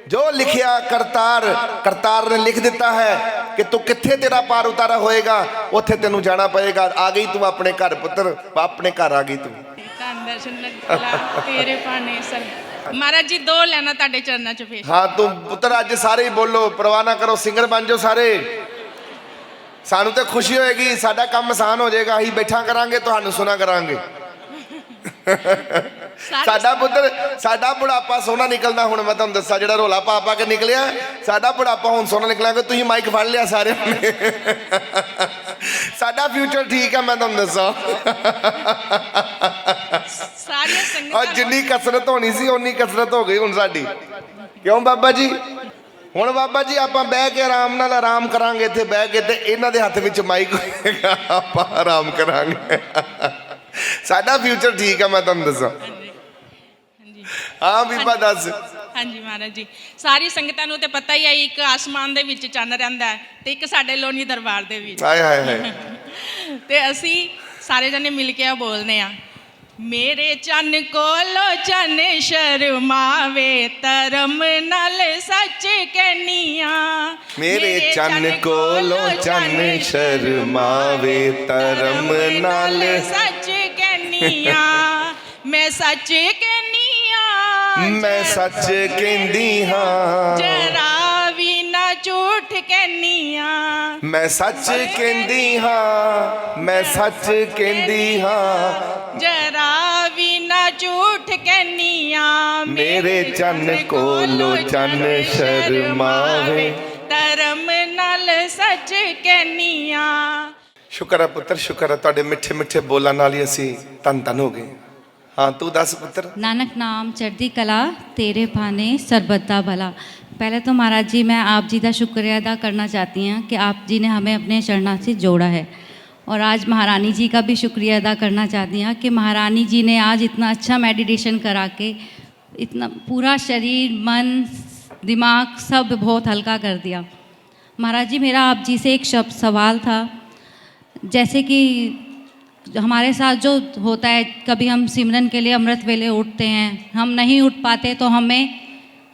जो लिखिया करतार, करतार ने लिख दिता है कि तू कित्थे तेरा पार उतारा होएगा, उत्थे तेनू जाना पएगा। आ गई तू अपने घर पुत्र, अपने घर आ गई तू। तेरे पाने सर महाराज जी दो लेना ताड़े चरणा च पेश। हाँ तू पुत्र अज सारे ही बोलो, परवाह ना करो, सिंगर बन जाओ सारे। सानू तो खुशी होएगी, साडा काम आसान हो जाएगा, असीं बैठा करांगे, तुहानू सुना करांगे। साडा पुत्र, साडा बुढ़ापा सोहना निकलना। हुण मैं तुहानू दस्सां, जिहड़ा रोला पा पा के निकलिया, साडा बुढ़ापा हुण सोहना निकलांगे। तुसीं माइक फड़ लिया सारे ने। साडा फ्यूचर ठीक है, मैं तुहानू दस्सां। और जिन्नी कसरत होनी सी उन्नी कसरत हो गई हुण साडी। क्यों बाबा जी? हुण बाबा जी आपां बैठ के आराम नाल आराम करांगे, इत्थे बैठ के ते इन्हां दे हत्थ विच माइक होएगा, आपां आराम करांगे। साडा फ्यूचर ठीक है, मैं तुहानू दस्सां। हाँ बीबा दस। हाँ जी महाराज जी, सारी संगतां नूं ते पता ही है, एक आसमान दे विच चंन रहिंदा है ते एक साडे लोनी दरबार दे विच। हाय हाय हाय। ते असी सारे जने मिल के बोलने आ, मेरे चन्न कोलो चन शर्मावे, धर्म नाल सच कहनिया। मेरे चन्न कोलो चन शर्मावे, धर्म नाल सच कहनिया। मैं सच कहनिया, मैं सच कहंदी हाँ, जरा भी ना झूठ कहनिया। मैं सच कहंदी हाँ, मैं सच कहंदी हाँ, जरा भी ना झूठ कहनिया। मेरे चन्न कोलो चन शर्मावे, धर्म नाल सच कहनिया। शुक्र है पुत्र, शुक्र है तुहाडे मिठे मिठे बोलां नाल ही असीं धन धन हो गए। हाँ तू दस पुत्र। नानक नाम चढ़ती कला, तेरे भाने सरबत्ता भला। पहले तो महाराज जी मैं आप जी का शुक्रिया अदा करना चाहती हूँ कि आप जी ने हमें अपने चरणों से जोड़ा है। और आज महारानी जी का भी शुक्रिया अदा करना चाहती हूँ कि महारानी जी ने आज इतना अच्छा मेडिटेशन करा के इतना पूरा शरीर मन दिमाग सब बहुत हल्का कर दिया। महाराज जी मेरा आप जी से एक सवाल था, जैसे कि हमारे साथ जो होता है, कभी हम सिमरन के लिए अमृत वेले उठते हैं, हम नहीं उठ पाते, तो हमें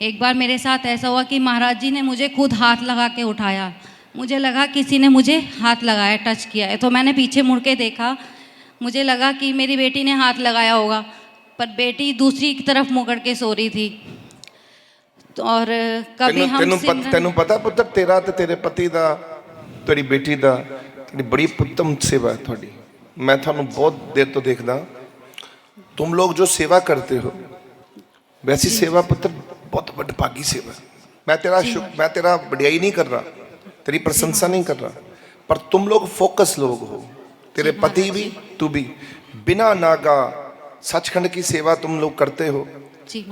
एक बार मेरे साथ ऐसा हुआ कि महाराज जी ने मुझे खुद हाथ लगा के उठाया। मुझे लगा किसी ने मुझे हाथ लगाया, टच किया है, तो मैंने पीछे मुड़ के देखा, मुझे लगा कि मेरी बेटी ने हाथ लगाया होगा, पर बेटी दूसरी की तरफ मुकड़ के सो रही थी। तो और कभी तेनू पता पुत्र, तेरा ते तेरे पति दा, तेरी बेटी दा बड़ी उत्तम सेवा है थोड़ी। मैं थानू बहुत देर तो देखदा, तुम लोग जो सेवा करते हो वैसी सेवा पुत्र बहुत वडभागी सेवा। मैं तेरा बढ़ियाई नहीं कर रहा, तेरी प्रशंसा नहीं कर रहा, पर तुम लोग फोकस लोग हो, तेरे पति भी तू भी, बिना नागा सचखंड की सेवा तुम लोग करते हो।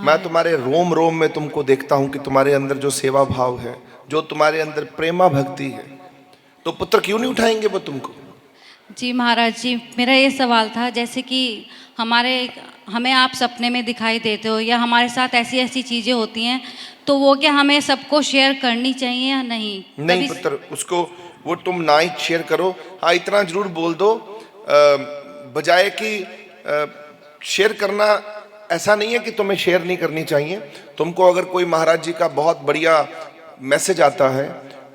मैं तुम्हारे रोम रोम में तुमको देखता हूँ कि तुम्हारे अंदर जो सेवा भाव है, जो तुम्हारे अंदर प्रेमा भक्ति है, तो पुत्र क्यों नहीं उठाएंगे वो तुमको? जी महाराज जी, मेरा ये सवाल था, जैसे कि हमें आप सपने में दिखाई देते हो या हमारे साथ ऐसी ऐसी चीज़ें होती हैं, तो वो क्या हमें सबको शेयर करनी चाहिए या नहीं? नहीं पुत्र, उसको वो तुम ना ही शेयर करो। हाँ इतना जरूर बोल दो, बजाय कि शेयर करना ऐसा नहीं है कि तुम्हें शेयर नहीं करनी चाहिए। तुमको अगर कोई महाराज जी का बहुत बढ़िया मैसेज आता है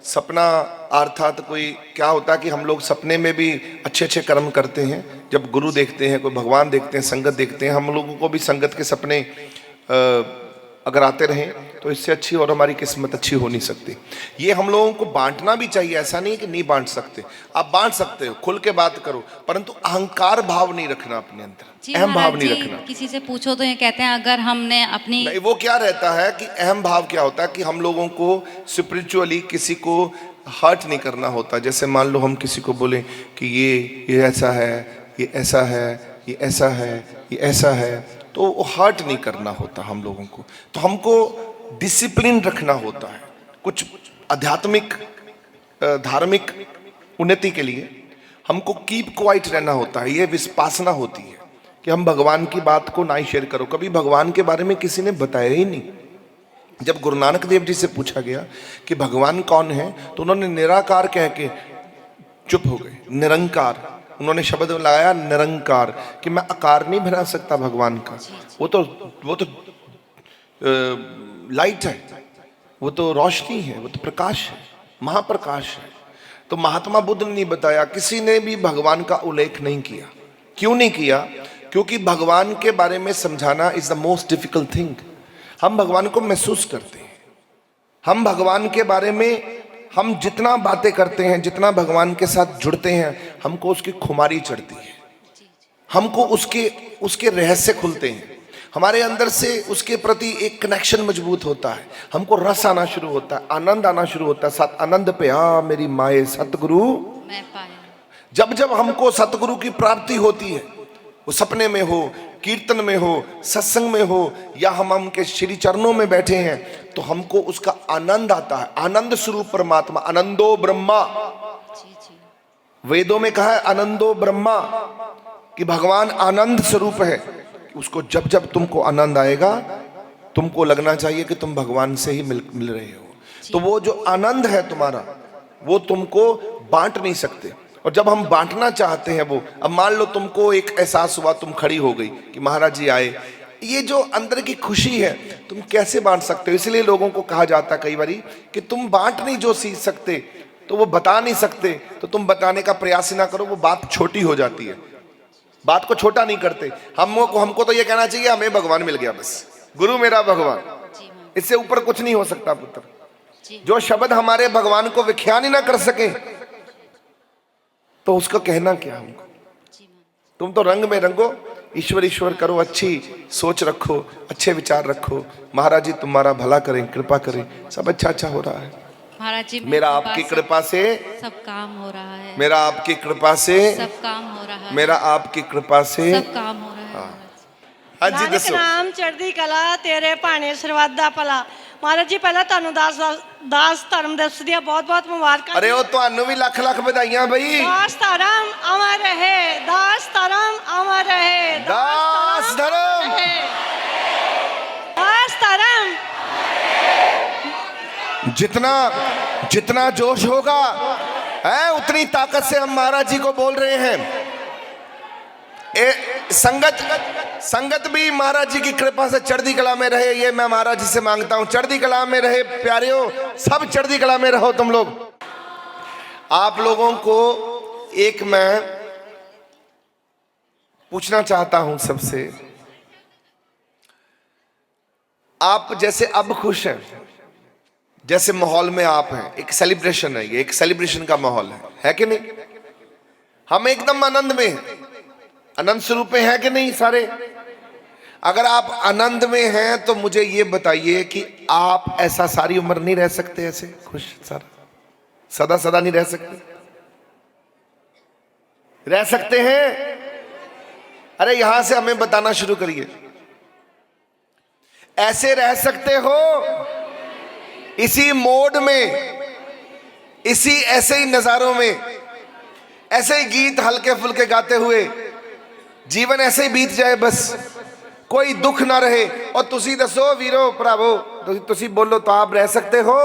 सपना अर्थात कोई क्या होता है कि हम लोग सपने में भी अच्छे अच्छे कर्म करते हैं। जब गुरु देखते हैं, कोई भगवान देखते हैं, संगत देखते हैं, हम लोगों को भी संगत के सपने अगर आते रहें तो इससे अच्छी और हमारी किस्मत अच्छी हो नहीं सकती। ये हम लोगों को बांटना भी चाहिए, ऐसा नहीं कि नहीं बांट सकते, आप बांट सकते हो, खुल के बात करो, परंतु अहंकार भाव नहीं रखना अपने अंदर, अहम भाव नहीं रखना। किसी से पूछो तो ये कहते हैं अगर हमने अपनी नहीं, वो क्या रहता है कि अहम भाव क्या होता है कि हम लोगों को स्पिरिचुअली किसी को हर्ट नहीं करना होता। जैसे मान लो हम किसी को बोले कि ये ऐसा है, ये ऐसा है, ये ऐसा है, ये ऐसा है, तो वो हर्ट नहीं करना होता हम लोगों को। तो हमको डिसिप्लिन रखना होता है। कुछ आध्यात्मिक धार्मिक उन्नति के लिए हमको कीप क्वाइट रहना होता है। ये विस्पासना होती है कि हम भगवान की बात को ना ही शेयर करो। कभी भगवान के बारे में किसी ने बताया ही नहीं। जब गुरु नानक देव जी से पूछा गया कि भगवान कौन है, तो उन्होंने निराकार कह के चुप हो गए। निरंकार उन्होंने शब्द लगाया, निरंकार, कि मैं आकार नहीं बना सकता भगवान का। वो तो लाइट है, वो तो रोशनी है, वो तो प्रकाश है, महाप्रकाश है। तो महात्मा बुद्ध ने नहीं बताया, किसी ने भी भगवान का उल्लेख नहीं किया। क्यों नहीं किया? क्योंकि भगवान के बारे में समझाना is the most difficult thing. हम भगवान को महसूस करते हैं, हम भगवान के बारे में हम जितना बातें करते हैं, जितना भगवान के साथ जुड़ते हैं, हमको उसकी खुमारी चढ़ती है, हमको उसके रहस्य खुलते हैं, हमारे अंदर से उसके प्रति एक कनेक्शन मजबूत होता है, हमको रस आना शुरू होता है, आनंद आना शुरू होता है। सत आनंद पे मेरी माए सतगुरु मैं पाया। जब जब हमको सतगुरु की प्राप्ति होती है, वो सपने में हो, कीर्तन में हो, सत्संग में हो, या हम उनके श्री चरणों में बैठे हैं, तो हमको उसका आनंद आता है। आनंद स्वरूप परमात्मा, आनंदो ब्रह्मा, वेदों में कहा है आनंदो ब्रह्मा, कि भगवान आनंद स्वरूप है। उसको जब जब तुमको आनंद आएगा, तुमको लगना चाहिए कि तुम भगवान से ही मिल रहे हो। तो वो जो आनंद है तुम्हारा, वो तुमको बांट नहीं सकते। और जब हम बांटना चाहते हैं वो, अब मान लो तुमको एक एहसास हुआ, तुम खड़ी हो गई कि महाराज जी आए, ये जो अंदर की खुशी है तुम कैसे बांट सकते हो? इसलिए लोगों को कहा जाता कई बारी कि तुम बांट नहीं जो सीख सकते, तो वो बता नहीं सकते, तो तुम बताने का प्रयास ही ना करो, वो बात छोटी हो जाती है। बात को छोटा नहीं करते। हमको तो ये कहना चाहिए हमें भगवान मिल गया, बस गुरु मेरा भगवान, इससे ऊपर कुछ नहीं हो सकता पुत्र। जो शब्द हमारे भगवान को व्याख्यान ही ना कर सके, तो उसको कहना क्या हमको? तुम तो रंग में रंगो, ईश्वर ईश्वर करो, अच्छी सोच रखो, अच्छे विचार रखो, महाराज जी तुम्हारा भला करें, कृपा करें, सब अच्छा अच्छा हो रहा है। महाराज जी मेरा आपकी कृपा से सब काम हो रहा है, मेरा आपकी कृपा से सब काम हो रहा है, मेरा आपकी कृपा से सब काम हो रहा है। हाँ जी दसो। नाम चढ़दी कला तेरे भाने सरवादा भला। महाराज जी पहला ਤੁਹਾਨੂੰ ਦਾਸ ਧਰਮ ਦਿਵਸ ਦੀਆਂ ਬਹੁਤ-ਬਹੁਤ ਮੁਬਾਰਕਾਂ। अरे वो ਤੁਹਾਨੂੰ भी ਲੱਖ ਲੱਖ ਵਧਾਈਆਂ ਬਈ। ਦਾਸ ਧਰਮ ਅਮਰ ਰਹੇ, ਦਾਸ ਧਰਮ ਅਮਰ ਰਹੇ, दास धर्म, ਦਾਸ ਧਰਮ। जितना जोश होगा है, उतनी ताकत से हम महाराज जी को बोल रहे हैं। संगत भी महाराज जी की कृपा से चढ़ती कला में रहे, ये मैं महाराज जी से मांगता हूं। चढ़ती कला में रहे प्यारियों, सब चढ़ती कला में रहो तुम लोग। आप लोगों को एक मैं पूछना चाहता हूं सबसे, आप जैसे अब खुश हैं, जैसे माहौल में आप हैं, एक सेलिब्रेशन है, ये एक सेलिब्रेशन का माहौल है कि नहीं? हम एकदम आनंद में हैं, आनंद स्वरूप में है कि नहीं सारे? अगर आप आनंद में हैं तो मुझे ये बताइए कि आप ऐसा सारी उम्र नहीं रह सकते, ऐसे खुश सदा सदा नहीं रह सकते? रह सकते हैं? अरे यहां से हमें बताना शुरू करिए, ऐसे रह सकते हो? इसी मोड में, इसी ऐसे ही नजारों में, ऐसे ही गीत हल्के फुल्के गाते हुए जीवन ऐसे ही बीत जाए, बस कोई दुख ना रहे। और तुसी दसो वीरो भरावो, तुसी बोलो तो आप रह सकते हो?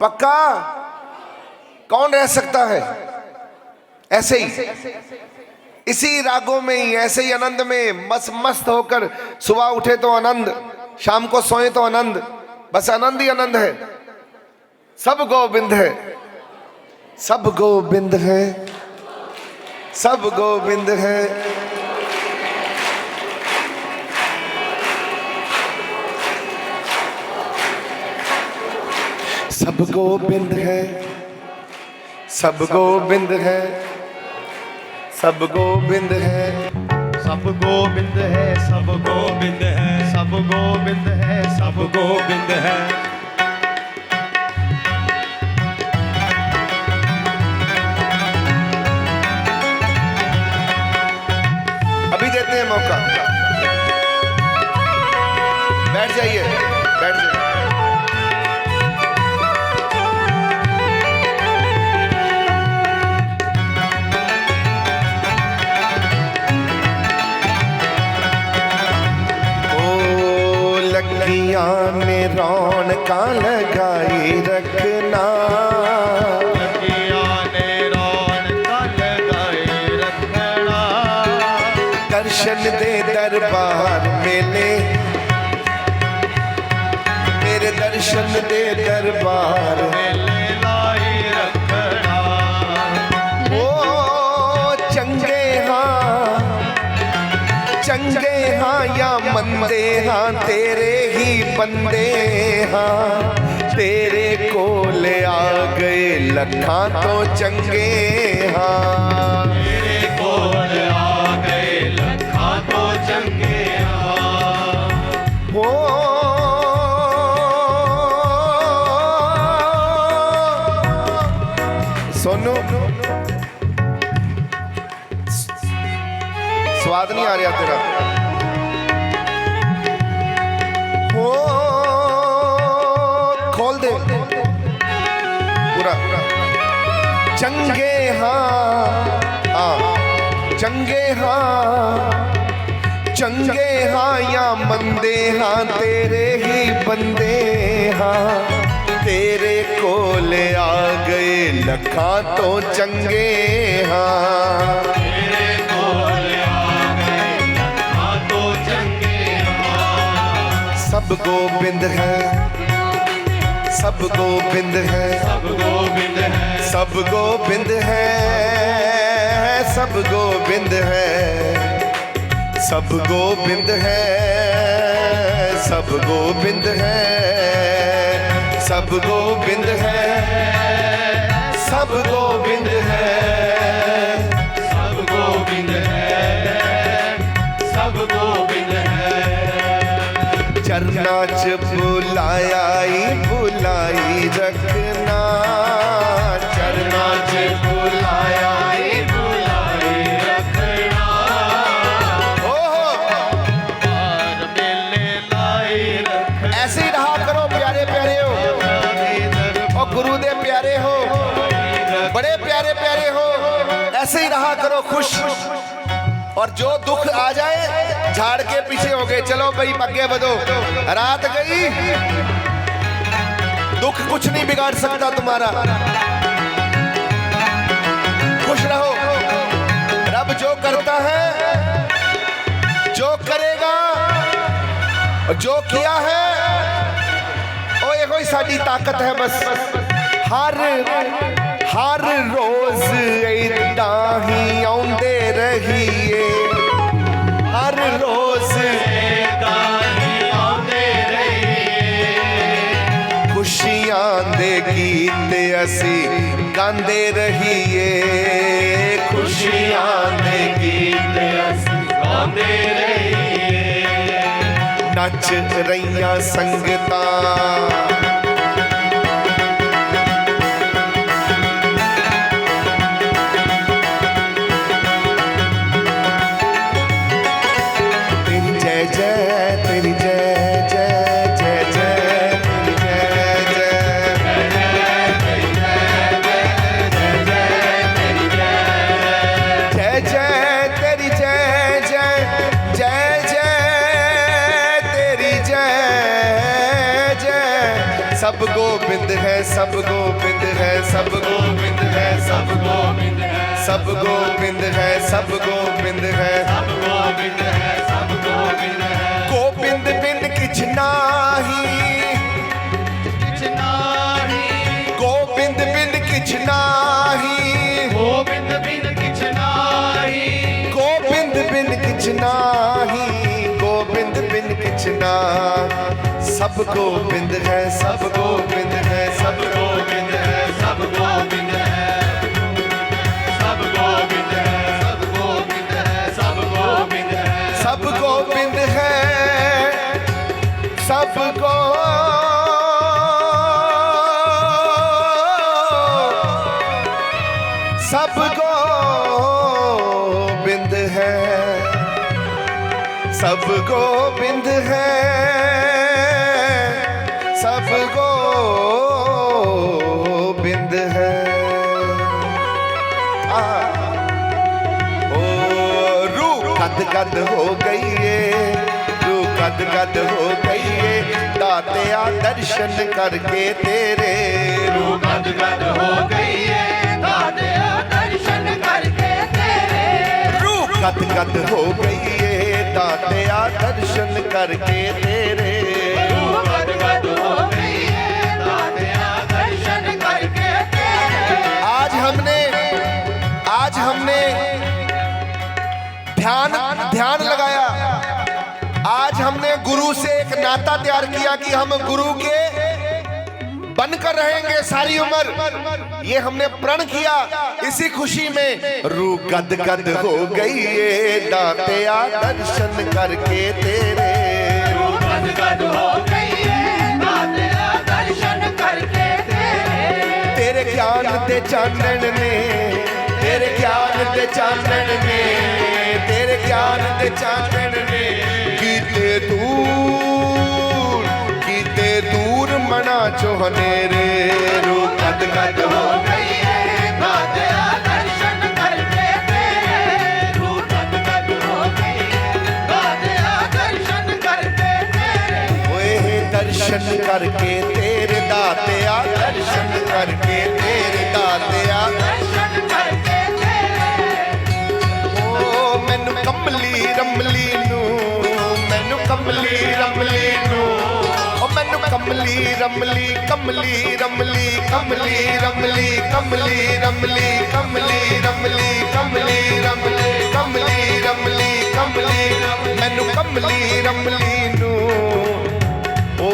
पक्का? कौन रह सकता है ऐसे ही, इसी रागों में ही, ऐसे ही आनंद में मस्त होकर, सुबह उठे तो आनंद, शाम को सोए तो आनंद, बस आनंद ही आनंद है। सब गोविंद है, सब गोविंद है, सब गोविंद है। सब गोविंद है, सब गोविंद है, सब गोविंद है, सब गोविंद है, सब गोविंद है, सब गोविंद है, सब गोविंद है। अभी देते हैं मौका, बैठ जाइए, बैठ जाइए। ने रौनका लगाई रखना, ने रौनका लगाई रखना। दर्शन दे दरबार मेले, मेरे दर्शन दे दरबार मेले लाई रखना। ओ चंगे हाँ, चंगे हाँ या मंदे हाँ, तेरे ही बंदे हाँ। तेरे कोल आ गए लखा तो चंगे हाँ, तेरे कोल आ गए लखा तो चंगे हाँ। ओ सोनू, स्वाद नहीं आ रहा तेरा। हो खोल दे पूरा। चंगे हाँ, चंगे हाँ, चंगे हाँ या मंदे हाँ, तेरे ही बंदे हाँ। तेरे कोल आ गए लखा तो चंगे हाँ, तेरे कोल आ गए लखा तो चंगे हाँ। सब गोविंद है, सब गोविंद है, सब गोविंद है, सब गोविंद है, सब गोविंद है, सब गोविंद है, सब गोविंद है, सब गोविंद है, सब गोविंद है, सब गोविंद है, सब गोविंद है। चरना च बुलाया ही बुलाई रखना, चरना च बुलाया ही बुलाई रखना। बार मेले लाई रखना। ऐसे ही रहा करो प्यारे प्यारे हो, और गुरु दे प्यारे हो, बड़े प्यारे प्यारे हो। ऐसे ही रहा करो खुश, और जो दुख आ जाए झाड़ के पीछे हो गए, चलो भाई आगे बढ़ो। रात गई, दुख कुछ नहीं बिगाड़ सकता तुम्हारा। खुश रहो, रब जो करता है, जो करेगा, जो किया है, ओ ये कोई साड़ी ताकत है बस। हर रोज इदा ही आउंदे रहिए, हर रोज इदा ही आउंदे रहिए। खुशियां दे गीत असी गांदे रहिए, खुशियां दे गीत असी गांदे रहिए। नच रहियां संगतां, सब गोविंद है, सब गोविंद है, सब गोविंद है, सब गोविंद है, सब गोविंद है, सब गोविंद है, सब गोविंद है, सब गोविंद है। गोविंद बिन किछ नाही, किछ नाही, सब गोबिंद है, सब गोबिंद है, सब गोबिंद है, सब गोबिंद है, सब गोबिंद है, सब गोबिंद है, सब गोबिंद है, सब गोबिंद है, सब सब गोबिंद है, सब गोबिंद है, सब गोबिंद है। ओ रूह गद गद हो गई है, रूह गद गद हो गई है, दातिया दर्शन करके तेरे। रूह गद गद हो गई है, दातिया दर्शन करके तेरे। रूह गद गद हो गई है, दातिया दर्शन करके तेरे। रूह गद गद हो गई है, दातिया दर्शन करके तेरे। आज हमने ध्यान लगाया। आज हमने गुरु से एक नाता तैयार किया कि हम गुरु के बनकर रहेंगे सारी उम्र। ये हमने प्रण किया। इसी खुशी में रूह गद गद हो गई है, दातिया दर्शन करके तेरे। रूह गद गद हो गई है, दातिया दर्शन करके तेरे। तेरे ज्ञान दे चानन ने, तेरे ज्ञान दे चानन ने, तेरे ज्ञान दे चानन ने कीते दूर मना चोहनेरे। रूह गद गद हो गई है, दातिया दर्शन करके तेरे। रूह गद गद हो गई है, दातिया दर्शन करके तेरे। ओए दर्शन करके तेरे, दातिया दर्शन करके तेरे, दातिया दर्शन करके तेरे। ओ मैनू कमली रमली नू, मैनू कमली रमली नू, ओ मैनू कमली रमली, कमली रमली, कमली रमली, कमली रमली, कमली रमली, कमली रमली, कमली रमली, कमली मैनू कमली रमली नू। ओ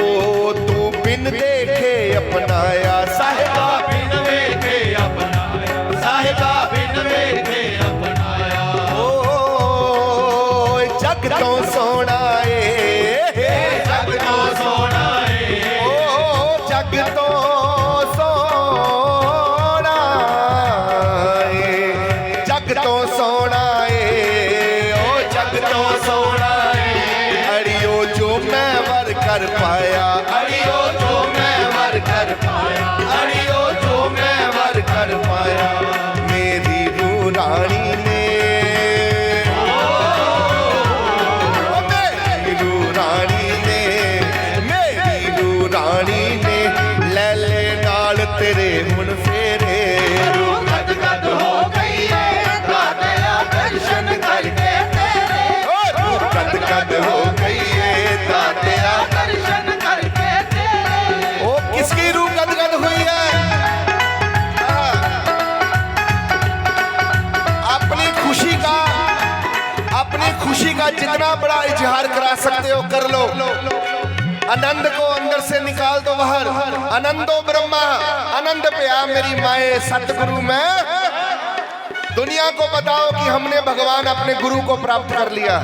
तू बिन देखे अपनाया, साहिबा बिन देखे अपनाया, साहिबा बिन देखे अपनाया। ओ जग तो सोना ए, जग तो सोना ए, ओ जग तो सोना ए, जग तो सोना ए, ओ जग तो सोना ए। अड़ियो जो मैं वर कर पाया, अड़ियो जो मैं वर कर पाया, अड़ियो जो मैं वर कर पाया। मेरी रूह रानी ने, मेरी रूह रानी ने, मेरी रूह रानी ने लैले नाल तेरे मुन फेरे। रूह गद गद हो गई है, दातिया दर्शन करके तेरे। रूह गद गद हो गई है, दातिया दर्शन करके तेरे। ओ किसकी रूह गद गद हुई है? अपनी खुशी का जितना बड़ा इजहार करा सकते हो कर लो। आनंद को अंदर से निकाल दो बाहर। आनंदो ब्रह्मा, आनंद पिया मेरी माए सतगुरु में। दुनिया को बताओ कि हमने भगवान अपने गुरु को प्राप्त कर लिया।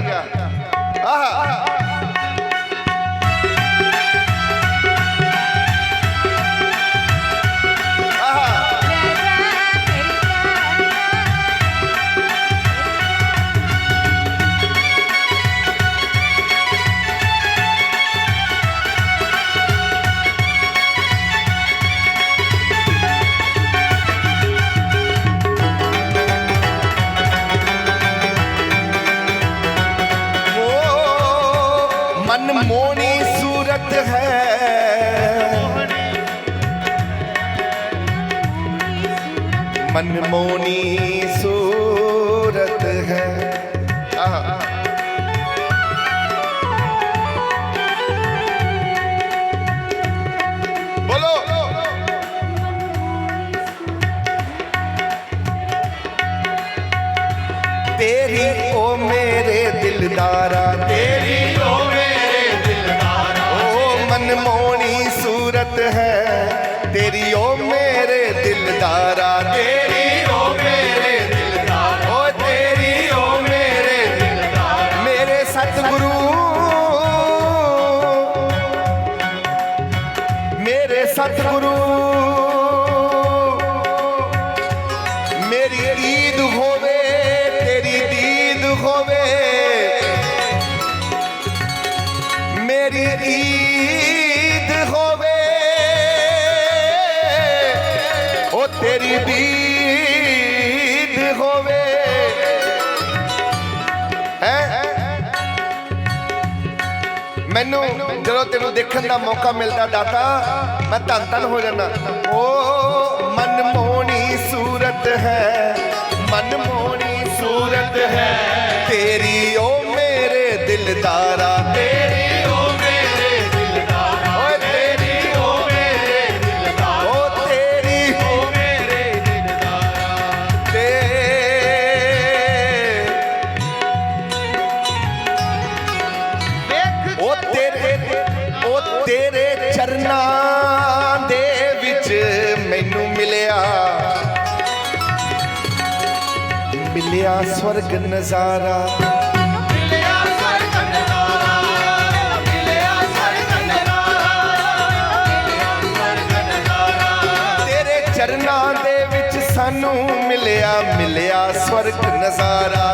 मनमोहनी सूरत है, मनमोहनी सूरत है। बोलो तेरी ओ मेरे दिलदारा, तेरी ओ मेरे दिलदारा, ओ मन सूरत है तेरी ओ मेरे दिलदारा, तेरी ओ मेरे दिलदारा, ओ तेरी ओ मेरे दिलदारा। मेरे सतगुरु, मेरे सतगुरु, मेरी ईद होवे तेरी दीद होवे, मेरी ईद होवे ओ तेरी दीद होवे। मैनू जो तेनू देखने का मौका मिलता दाता मैं धन धन हो जाना। ओ मनमोहनी सूरत है, मनमोहनी सूरत है तेरी ओ मेरे दिलदारा, तेरी ओ मेरे दिलदारा, ओ तेरी ओ मेरे दिलदारा, ओ तेरी ओ मेरे दिलदारा। ओ तेरे चरनां दे विच मैनू मिलिया, मिलिया स्वर्ग नजारा, मिलिया स्वर्ग नजारा, मिलिया स्वर्ग नजारा, मिलिया स्वर्ग नजारा। तेरे चरनां दे विच सानू मिलिया, मिलिया स्वर्ग नजारा,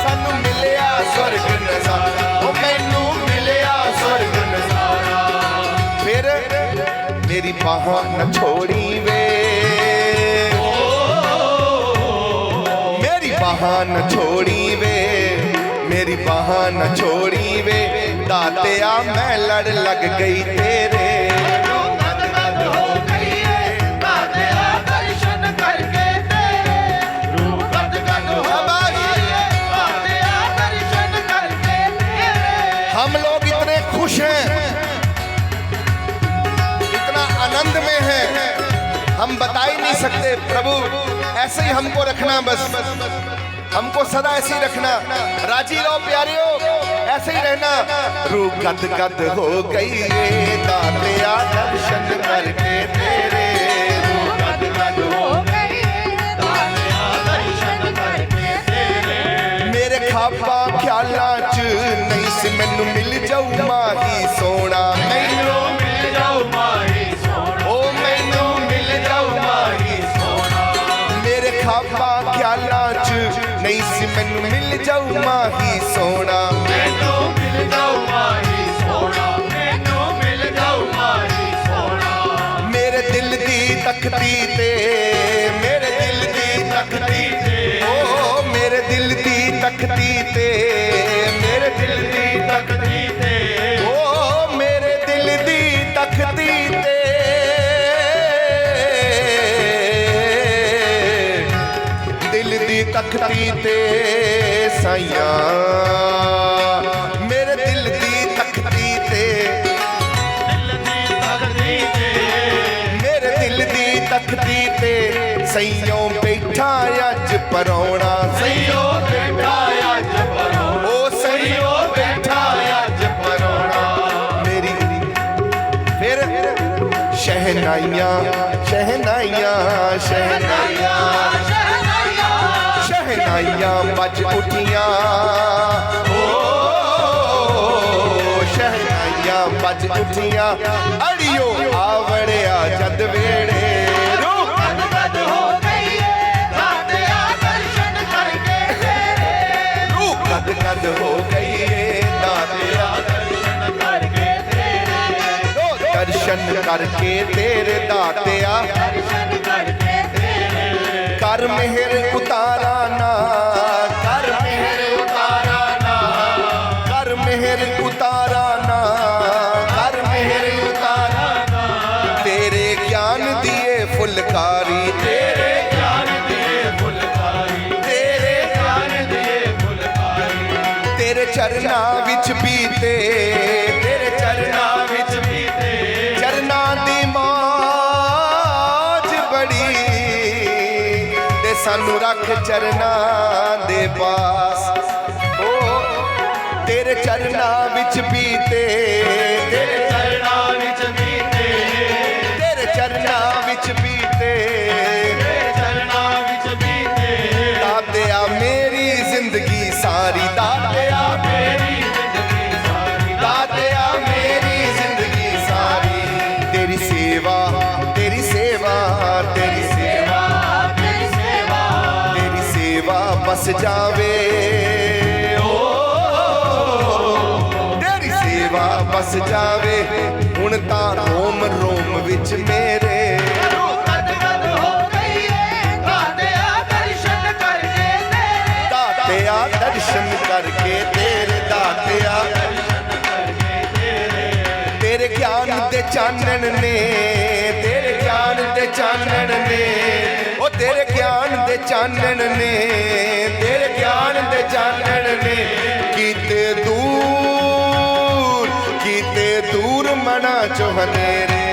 सानू मिलिया स्वर्ग नजारा, ओ मैनू मिलिया स्वर्ग नजारा। फिर मेरी बाहां न छोड़ी वे, मेरी बाहां न छोड़ी वे, मेरी बाहां न छोड़ी वे दातिया मैं लड़ लग गई तेरे। हम लोग इतने खुश हैं, इतना आनंद में हैं, हम बता ही नहीं सकते। प्रभु ऐसे ही हमको रखना, बस हमको सदा ऐसे ही रखना, राजी रहो प्यारियों, ऐसे ही रहना। रूह गद गद हो गई ये दातिया दर्शन करके तेरे, रूह गद गद हो गई दातिया दर्शन करके तेरे। मेरे ख्वाबा ख्यालां च नहीं सी मैनू मिल जाऊ माही सोना, मैनू मिल जाऊ माही सोना, ओ मैनू मिल जाऊ माही सोना। मेरे ख्वाबा ख्यालां च नहीं सी मैनू मिल जाऊ माही सोना, मैनू मिल जाऊ माही सोना, मैनू मिल जाऊ माही सोना। मेरे दिल दी तकती ते, मेरे दिल दी तकती ते, ओ मेरे दिल दी तकती ते, मेरे दिल दी तकती ते, ओ मेरे दिल दी तकती ते। दिल दी तकती ते साइया, मेरे दिल दी तकती ते, दिल दी तकती ते, मेरे दिल दी तकती ते सैयों बैठा अज परौना, सैयों बैठा अज परौना, ओ सैयों बैठा अज परौना। मेरी फिर शहनाइयां शहनाइयां शहनाइयां शहनाइयां बज उठियां, ओ शहनाइयां बज उठियां अड़ियो आवड़िया जद वेड़े। रूह गद गद हो गई दातिया दर्शन करके तेरे, रूह गद गद हो गई दातिया दर्शन करके तेरे, दर्शन करके तेरे दातिया दर्शन करके तेरे। कर मेहर उतारा ना, कर मेहर उतारा ना, कर मेहर उतारा ना, कर मेहर उतारा ना। तेरे ज्ञान दिए फुलकारी, तेरे ज्ञान दिए फुलकारी, तेरे ज्ञान दिए फुलकारी। तेरे चरना विच बीते, तेरे चरना विच बीते, चरना दी मौज बड़ी ते सानू रख चरना दे पास। ओ तेरे चरना विच बीते, तेरे चरना विच बीते, बस जावे, ओ तेरी सेवा बस जावे, हुण तां रोम रोम विच मेरे दर्शन करके तेरे दातिया, तेरे ज्ञान दे चानन ने, तेरे ज्ञान दे चानन ने, ओ तेरे ज्ञान दे चानन ने, तेरे ज्ञान दे चानन ने कीते दूर मना चौहनेरे।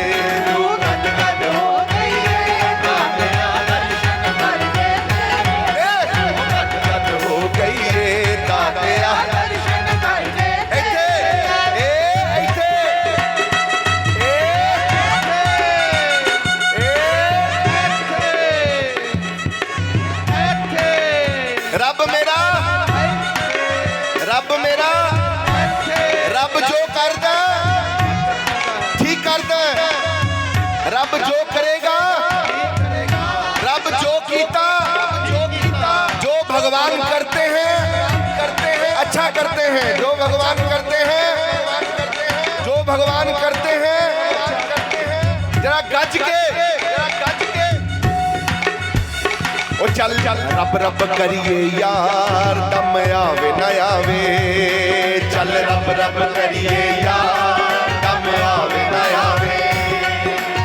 रब जो करदा ठीक करदा, रब जो करेगा, रब जो कीता, जो भगवान करते हैं अच्छा करते हैं, जो भगवान करते हैं, जो भगवान करते हैं जरा गज के ओ चल रब रब करिए यार, दम आवे न आवे, चल रब रब करिए यार, दम आवे न आवे,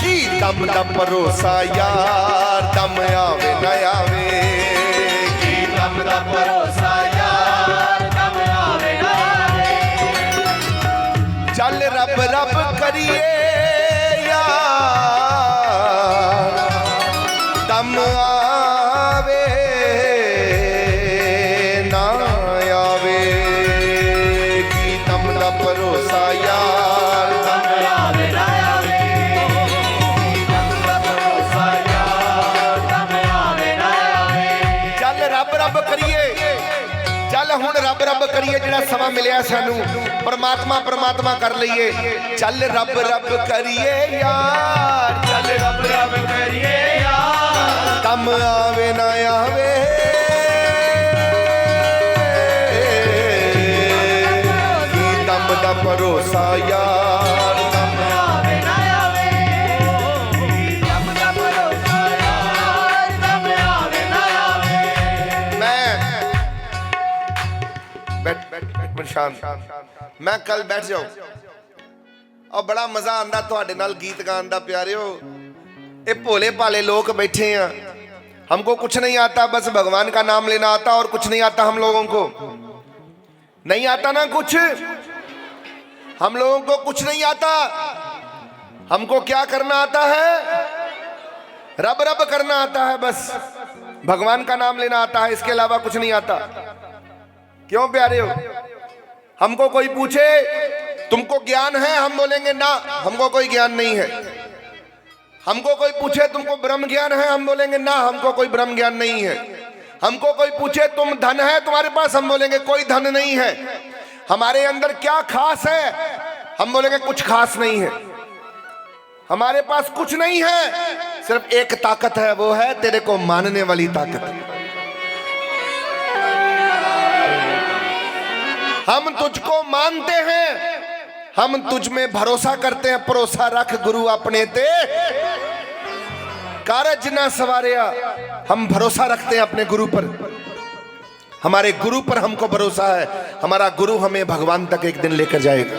की दम दा भरोसा यार, दम आवे न आवे, की दम दा भरोसा यार, दम आवे न आवे, चल रब रब करिए यार, दम हुण रब रब करिए, जिहड़ा समा मिलिया सानू परमात्मा परमात्मा कर लईए, चल रब रब करिए यार, चल रब रब करिए यार, दम आवे ना आवे, दम दा भरोसा यार, दम आवे ना आवे, दम दा भरोसा यार, दम आवे ना आवे। बैठ शांत, मैं कल बैठ जाऊं और बड़ा मजा आंदा तुहाडे नाल गीत गान दा प्यारियो। ये भोले भाले लोग बैठे हैं, हमको कुछ नहीं आता, बस भगवान का नाम लेना आता और कुछ नहीं आता। हम लोगों को नहीं आता ना कुछ, हम लोगों को कुछ नहीं आता। हमको क्या करना आता है? रब रब करना आता है, बस भगवान का नाम लेना आता है, इसके अलावा कुछ नहीं आता। क्यों प्यारे हो? हमको कोई पूछे तुमको ज्ञान है, हम बोलेंगे ना, हमको कोई ज्ञान नहीं है। हमको कोई पूछे तुमको ब्रह्म ज्ञान है, हम बोलेंगे ना, हमको कोई ब्रह्म ज्ञान नहीं है। हमको कोई पूछे तुम धन है तुम्हारे पास, हम बोलेंगे कोई धन नहीं है। हमारे अंदर क्या खास है, हम बोलेंगे कुछ खास नहीं है। हमारे पास कुछ नहीं है, सिर्फ एक ताकत है, वो है तेरे को मानने वाली ताकत। हम तुझको मानते हैं, हम तुझ में भरोसा करते हैं। भरोसा रख गुरु अपने ते, कारज ना सवारिया। हम भरोसा रखते हैं अपने गुरु पर, हमारे गुरु पर हमको भरोसा है। हमारा गुरु हमें भगवान तक एक दिन लेकर जाएगा।